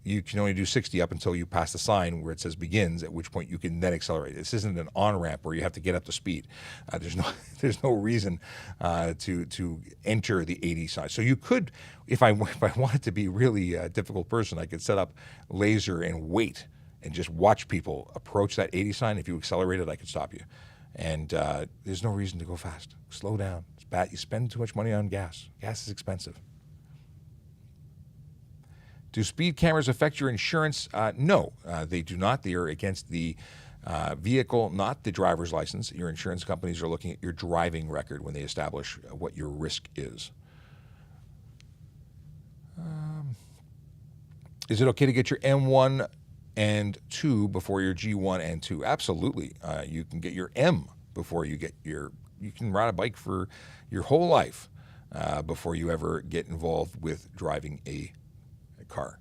you can only do 60 up until you pass the sign where it says begins, at which point you can then accelerate. This isn't an on-ramp where you have to get up to speed. There's no reason to enter the 80 sign. So you could, if I wanted to be really a difficult person, I could set up laser and wait and just watch people approach that 80 sign. If you accelerated, I could stop you. And there's no reason to go fast. Slow down. It's bad. You spend too much money on gas. Gas is expensive. Do speed cameras affect your insurance? No, they do not. They are against the vehicle, not the driver's license. Your insurance companies are looking at your driving record when they establish what your risk is. Is it okay to get your M1 and 2 before your G1 and 2? Absolutely. You can get your M before you get your, you can ride a bike for your whole life before you ever get involved with driving a car.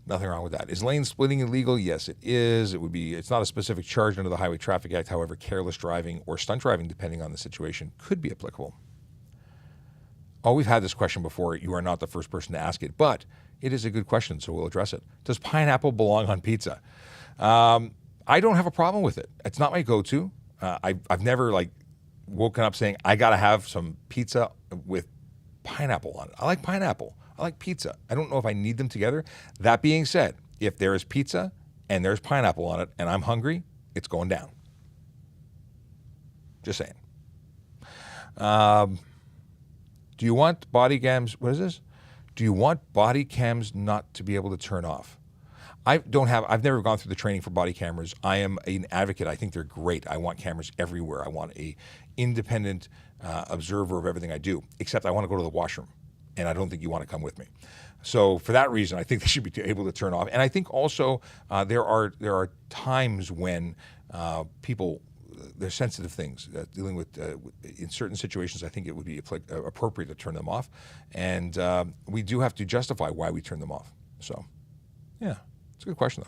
Nothing wrong with that. Is lane splitting illegal? Yes, it is. It would be, it's not a specific charge under the Highway Traffic Act. However, careless driving or stunt driving, depending on the situation, could be applicable. Oh, we've had this question before. You are not the first person to ask it, but it is a good question, so we'll address it. Does pineapple belong on pizza? I don't have a problem with it. It's not my go-to. I've never like woken up saying, I got to have some pizza with pineapple on it. I like pineapple. I like pizza. I don't know if I need them together. That being said, if there is pizza and there's pineapple on it and I'm hungry, it's going down. Just saying. Do you want body cams? What is this? Do you want body cams not to be able to turn off? I've never gone through the training for body cameras. I am an advocate. I think they're great. I want cameras everywhere. I want a independent observer of everything I do, except I want to go to the washroom, and I don't think you want to come with me. So for that reason, I think they should be able to turn off. And I think also there are times when people, they're sensitive things dealing with in certain situations. I think it would be appropriate to turn them off, and we do have to justify why we turn them off. So, yeah, it's a good question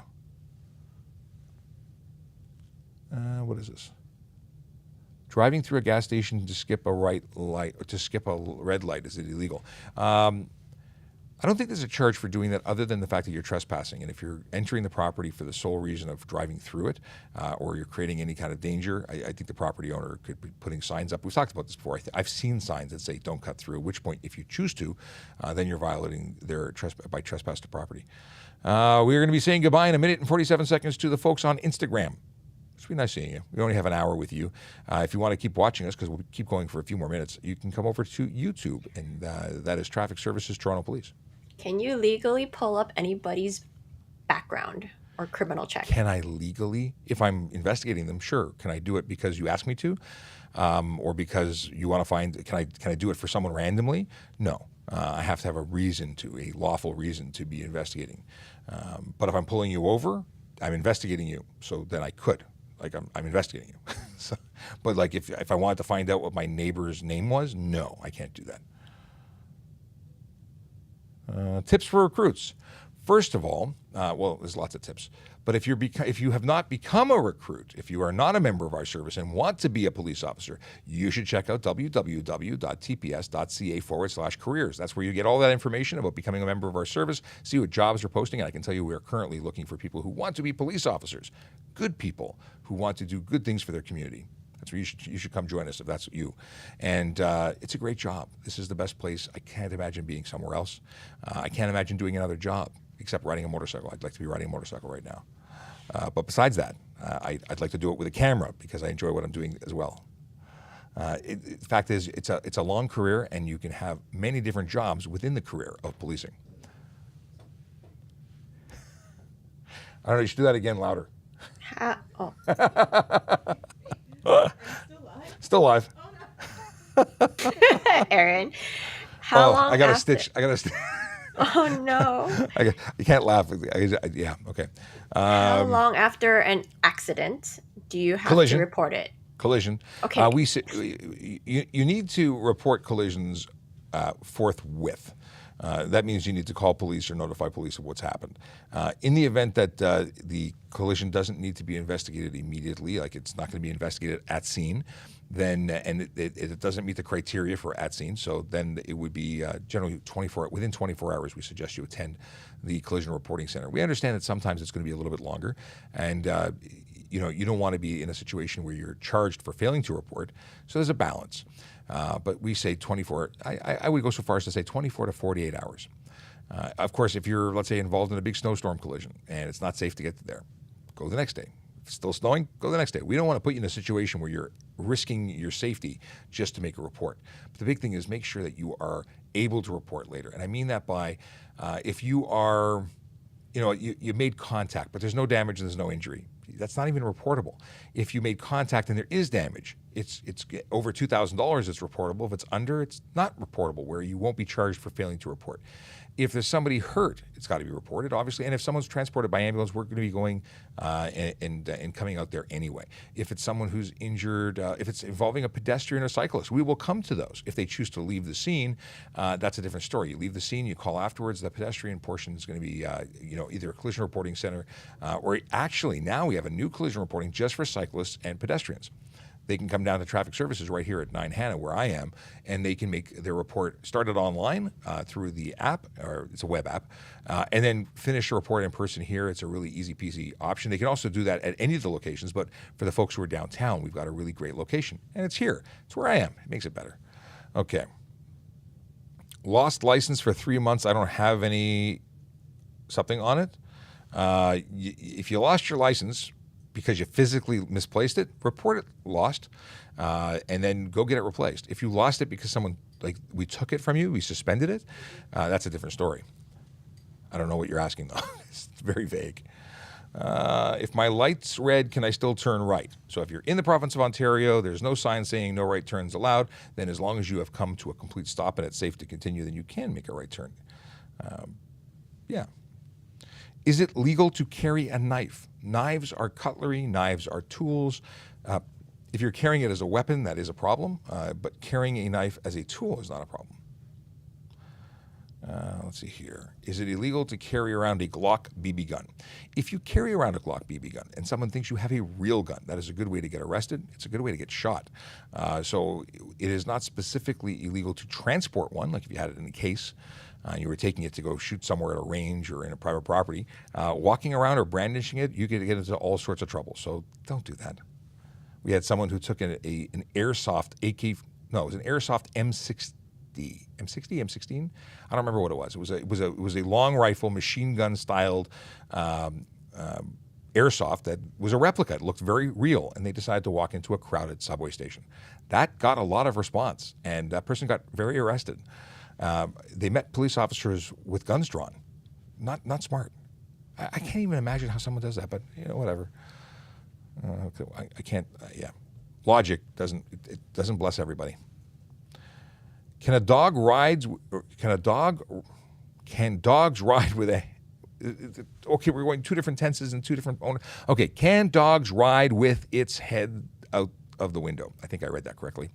though. What is this? Driving through a gas station to skip a red light, is it illegal? I don't think there's a charge for doing that other than the fact that you're trespassing. And if you're entering the property for the sole reason of driving through it or you're creating any kind of danger, I think the property owner could be putting signs up. We've talked about this before. I've seen signs that say don't cut through, at which point, if you choose to, then you're violating their by trespass to property. We are going to be saying goodbye in 1 minute and 47 seconds to the folks on Instagram. It's been nice seeing you. We only have an hour with you. If you want to keep watching us, because we'll keep going for a few more minutes, you can come over to YouTube, and that is Traffic Services Toronto Police. Can you legally pull up anybody's background or criminal check? Can I legally, if I'm investigating them, sure. Can I do it because you asked me to, or because you want to find? Can I do it for someone randomly? No. I have to have a reason to, a lawful reason to be investigating. But if I'm pulling you over, I'm investigating you. So then I could. Like I'm investigating you. So, but like if I wanted to find out what my neighbor's name was, no, I can't do that. Tips for recruits. First of all, well, there's lots of tips. But if you have not become a recruit, if you are not a member of our service and want to be a police officer, you should check out www.tps.ca/careers. That's where you get all that information about becoming a member of our service, see what jobs are posting. And I can tell you we are currently looking for people who want to be police officers, good people who want to do good things for their community. That's where you should come join us if that's you. And it's a great job. This is the best place. I can't imagine being somewhere else. I can't imagine doing another job except riding a motorcycle. I'd like to be riding a motorcycle right now. But besides that, I'd like to do it with a camera because I enjoy what I'm doing as well. The fact is, it's a long career, and you can have many different jobs within the career of policing. I don't know, you should do that again louder. Oh. Still alive. Oh, no. Aaron, how long I got after? a stitch. Oh no. You can't laugh. Yeah, okay. How long after an accident do you have Collision. to report it? Collision. Okay. You need to report collisions forthwith. That means you need to call police or notify police of what's happened. In the event that the collision doesn't need to be investigated immediately, like it's not going to be investigated at scene, then and it doesn't meet the criteria for at scene, so then it would be generally within 24 hours. We suggest you attend the collision reporting center. We understand that sometimes it's going to be a little bit longer, and you don't want to be in a situation where you're charged for failing to report. So there's a balance. But we say 24, I would go so far as to say 24 to 48 hours. Of course, if you're, let's say, involved in a big snowstorm collision and it's not safe to get there, go the next day. If it's still snowing, go the next day. We don't want to put you in a situation where you're risking your safety just to make a report. But the big thing is make sure that you are able to report later. And I mean that by if you are, you made contact, but there's no damage and there's no injury. That's not even reportable. If you made contact and there is damage, it's over $2,000, it's reportable. If it's under, it's not reportable, where you won't be charged for failing to report. If there's somebody hurt, it's got to be reported, obviously. And if someone's transported by ambulance, we're going to be going and coming out there anyway. If it's someone who's injured, if it's involving a pedestrian or cyclist, we will come to those. If they choose to leave the scene, that's a different story. You leave the scene, you call afterwards. The pedestrian portion is going to be, either a collision reporting center, or actually now we have a new collision reporting just for cyclists and pedestrians. They can come down to Traffic Services right here at 9 Hannah, where I am, and they can make their report started online through the app, or it's a web app, and then finish the report in person here. It's a really easy peasy option. They can also do that at any of the locations, but for the folks who are downtown, we've got a really great location, and it's here. It's where I am. It makes it better. Okay. Lost license for 3 months. I don't have any something on it. If you lost your license because you physically misplaced it, report it lost, and then go get it replaced. If you lost it because we took it from you, we suspended it, that's a different story. I don't know what you're asking, though. It's very vague. If my light's red, can I still turn right? So if you're in the province of Ontario, there's no sign saying no right turns allowed, then as long as you have come to a complete stop and it's safe to continue, then you can make a right turn. Yeah. Is it legal to carry a knife? Knives are cutlery, knives are tools. If you're carrying it as a weapon, that is a problem, but carrying a knife as a tool is not a problem. Let's see here. Is it illegal to carry around a Glock BB gun? If you carry around a Glock BB gun and someone thinks you have a real gun, that is a good way to get arrested. It's a good way to get shot. So it is not specifically illegal to transport one, like if you had it in a case. You were taking it to go shoot somewhere at a range or in a private property. Walking around or brandishing it, you could get into all sorts of trouble. So don't do that. We had someone who took an airsoft it was an airsoft M16. M16? I don't remember what it was. It was a long rifle, machine gun styled airsoft that was a replica. It looked very real, and they decided to walk into a crowded subway station. That got a lot of response, and that person got very arrested. They met police officers with guns drawn. Not smart. I can't even imagine how someone does that, but whatever. I can't. Yeah, logic doesn't bless everybody. Can dogs ride with a? Okay, we're going two different tenses and two different owners. Okay, can dogs ride with its head out of the window? I think I read that correctly.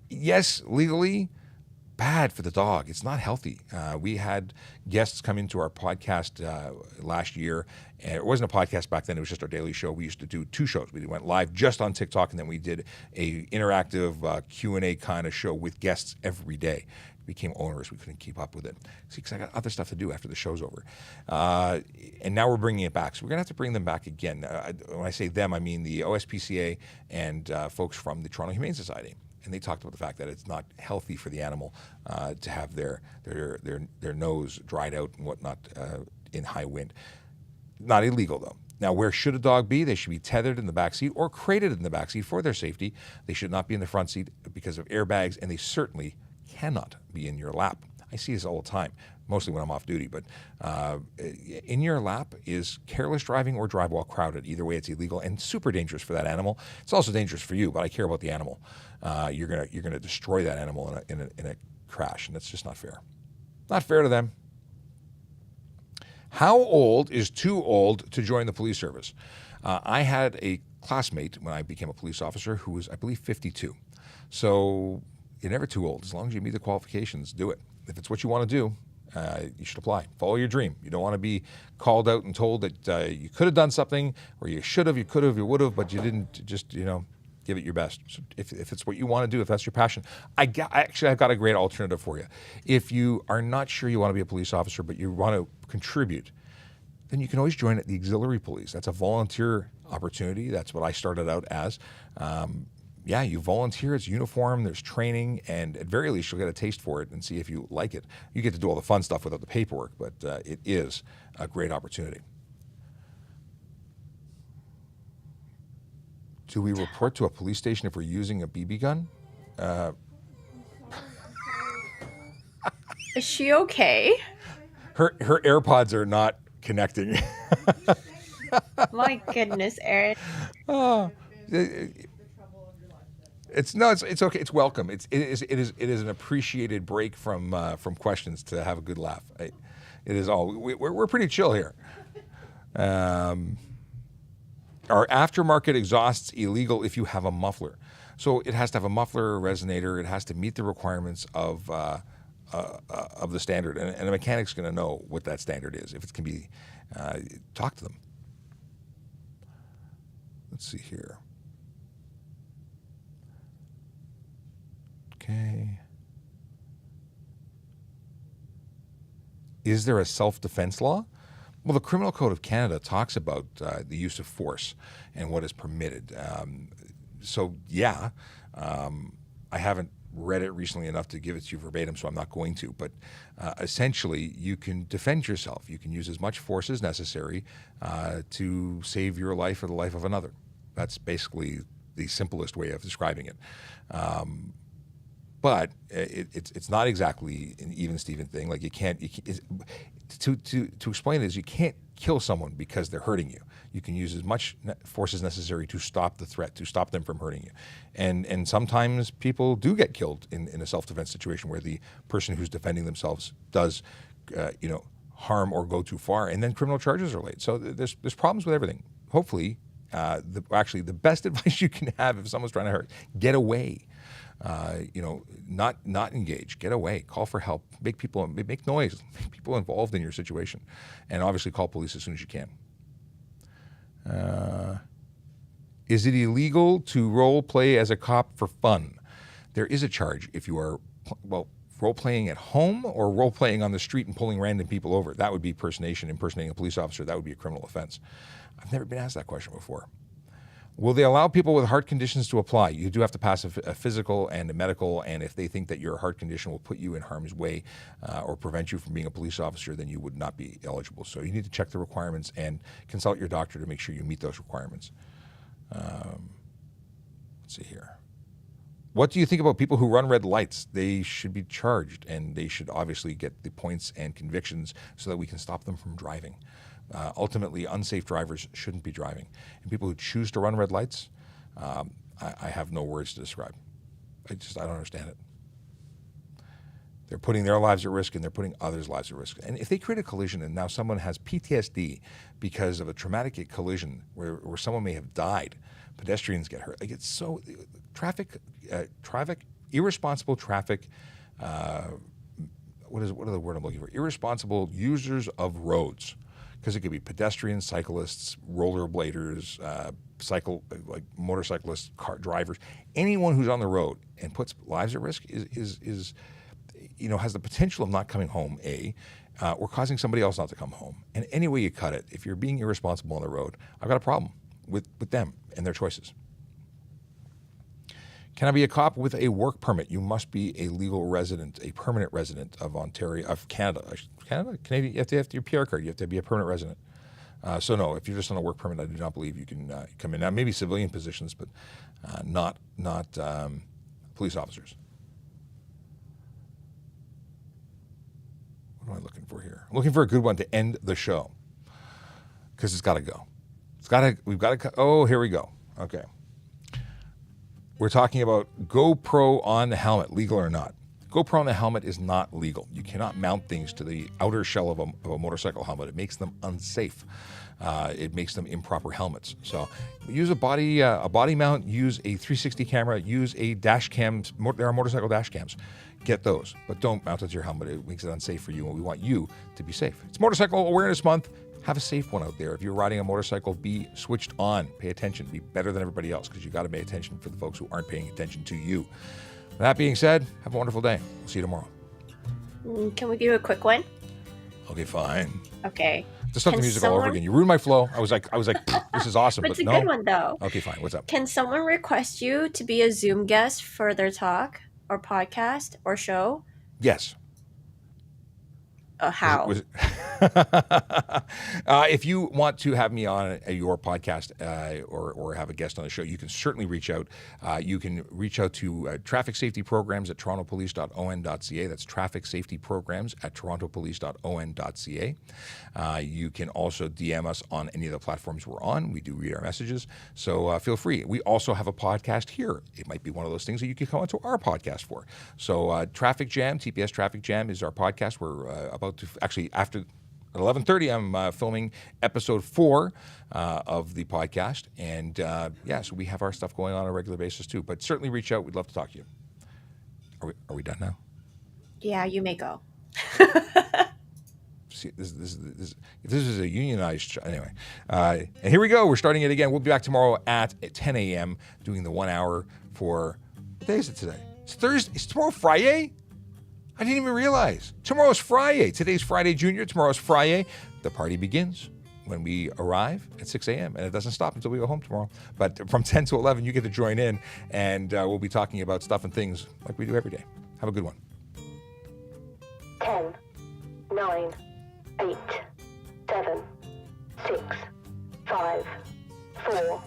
Yes, legally, bad for the dog. It's not healthy. We had guests come into our podcast last year. And it wasn't a podcast back then. It was just our daily show. We used to do 2 shows. We went live just on TikTok, and then we did a interactive Q&A kind of show with guests every day. It became onerous. We couldn't keep up with it. See, because I got other stuff to do after the show's over. And now we're bringing it back. So we're going to have to bring them back again. When I say them, I mean the OSPCA and folks from the Toronto Humane Society. And they talked about the fact that it's not healthy for the animal to have their nose dried out and whatnot in high wind. Not illegal, though. Now, where should a dog be? They should be tethered in the backseat or crated in the backseat for their safety. They should not be in the front seat because of airbags, and they certainly cannot be in your lap. I see this all the time, mostly when I'm off duty, but in your lap is careless driving or drive while crowded. Either way, it's illegal and super dangerous for that animal. It's also dangerous for you, but I care about the animal. You're gonna destroy that animal in a crash, and that's just not fair. Not fair to them. How old is too old to join the police service? I had a classmate when I became a police officer who was, I believe, 52. So you're never too old. As long as you meet the qualifications, do it. If it's what you want to do, you should apply. Follow your dream. You don't want to be called out and told that you could have done something, or you should have, you could have, you would have, but you didn't. Just give it your best. So if it's what you want to do, if that's your passion, I've got a great alternative for you. If you are not sure you want to be a police officer, but you want to contribute, then you can always join at the auxiliary police. That's a volunteer opportunity. That's what I started out as. yeah, you volunteer. It's uniform. There's training, and at very least, you'll get a taste for it and see if you like it. You get to do all the fun stuff without the paperwork, but it is a great opportunity. Do we report to a police station if we're using a BB gun? Is she okay? Her AirPods are not connecting. My goodness, Aaron. Oh, The trouble of your life. it's okay. It's welcome. It is an appreciated break from questions to have a good laugh. It is all. We're pretty chill here. Are aftermarket exhausts illegal if you have a muffler? So it has to have a muffler, a resonator. It has to meet the requirements of the standard, and a mechanic's going to know what that standard is. If it can be, talk to them. Let's see here. Okay. Is there a self-defense law? Well, the Criminal Code of Canada talks about the use of force and what is permitted. So, yeah, I haven't read it recently enough to give it to you verbatim, so I'm not going to. But essentially, you can defend yourself. You can use as much force as necessary to save your life or the life of another. That's basically the simplest way of describing it. But it's not exactly an even Steven thing. Like to explain it is you can't kill someone because they're hurting you. You can use as much force as necessary to stop the threat, to stop them from hurting you. And sometimes people do get killed in a self-defense situation where the person who's defending themselves does, harm or go too far, and then criminal charges are laid. So there's problems with everything. Hopefully, the best advice you can have if someone's trying to hurt, get away. Not engage, get away, call for help, make noise, make people involved in your situation, and obviously call police as soon as you can. Is it illegal to role play as a cop for fun? There is a charge if you are, role playing at home or role playing on the street and pulling random people over. That would be impersonating a police officer. That would be a criminal offense. I've never been asked that question before. Will they allow people with heart conditions to apply? You do have to pass a physical and a medical, and if they think that your heart condition will put you in harm's way or prevent you from being a police officer, then you would not be eligible. So you need to check the requirements and consult your doctor to make sure you meet those requirements. Let's see here. What do you think about people who run red lights? They should be charged, and they should obviously get the points and convictions so that we can stop them from driving. Ultimately, unsafe drivers shouldn't be driving. And people who choose to run red lights, I have no words to describe. I don't understand it. They're putting their lives at risk and they're putting others' lives at risk. And if they create a collision and now someone has PTSD because of a traumatic collision where someone may have died, pedestrians get hurt. Like it's so, irresponsible traffic, what are the word I'm looking for? Irresponsible users of roads. Because it could be pedestrians, cyclists, rollerbladers, motorcyclists, car drivers. Anyone who's on the road and puts lives at risk is has the potential of not coming home, or causing somebody else not to come home. And any way you cut it, if you're being irresponsible on the road, I've got a problem with them and their choices. Can I be a cop with a work permit? You must be a legal resident, a permanent resident of Canada. Canadian. You have to have your PR card. You have to be a permanent resident. So no, if you're just on a work permit, I do not believe you can come in. Now, maybe civilian positions, but not police officers. What am I looking for here? I'm looking for a good one to end the show because it's got to go. We've got to. Oh, here we go. Okay. We're talking about GoPro on the helmet, legal or not. GoPro on the helmet is not legal. You cannot mount things to the outer shell of a motorcycle helmet. It makes them unsafe. It makes them improper helmets. So use a body mount, use a 360 camera, use a dash cam. There are motorcycle dash cams. Get those, but don't mount it to your helmet. It makes it unsafe for you, and we want you to be safe. It's Motorcycle Awareness Month. Have a safe one out there. If you're riding a motorcycle, be switched on. Pay attention. Be better than everybody else because you got to pay attention for the folks who aren't paying attention to you. That being said, have a wonderful day. We'll see you tomorrow. Can we do a quick one? Okay, fine. Okay. To start the Can music all over someone- again. You ruined my flow. I was like, this is awesome, But but it's a no. good one though. Okay, fine. What's up? Can someone request you to be a Zoom guest for their talk or podcast or show? Yes. How? Was it- if you want to have me on your podcast or have a guest on the show, you can certainly reach out. You can reach out to traffic safety programs at torontopolice.on.ca. That's traffic safety programs at torontopolice.on.ca. You can also DM us on any of the platforms we're on. We do read our messages, so feel free. We also have a podcast here. It might be one of those things that you can come onto our podcast for. So Traffic Jam, TPS Traffic Jam is our podcast. We're about to actually after 11:30, I'm filming episode 4 of the podcast, and so we have our stuff going on a regular basis too. But certainly reach out. We'd love to talk to you. Are we done now? Yeah, you may go. See, this is a unionized anyway. And here we go. We're starting it again. We'll be back tomorrow at 10 a.m. doing the 1 hour for. What day is it today? It's Thursday. Is tomorrow Friday? I didn't even realize. Tomorrow's Friday. Today's Friday, Junior. Tomorrow's Friday. The party begins when we arrive at 6 a.m. and it doesn't stop until we go home tomorrow. But from 10 to 11, you get to join in, and we'll be talking about stuff and things like we do every day. Have a good one. 10, 9, 8, 7, 6, 5, 4,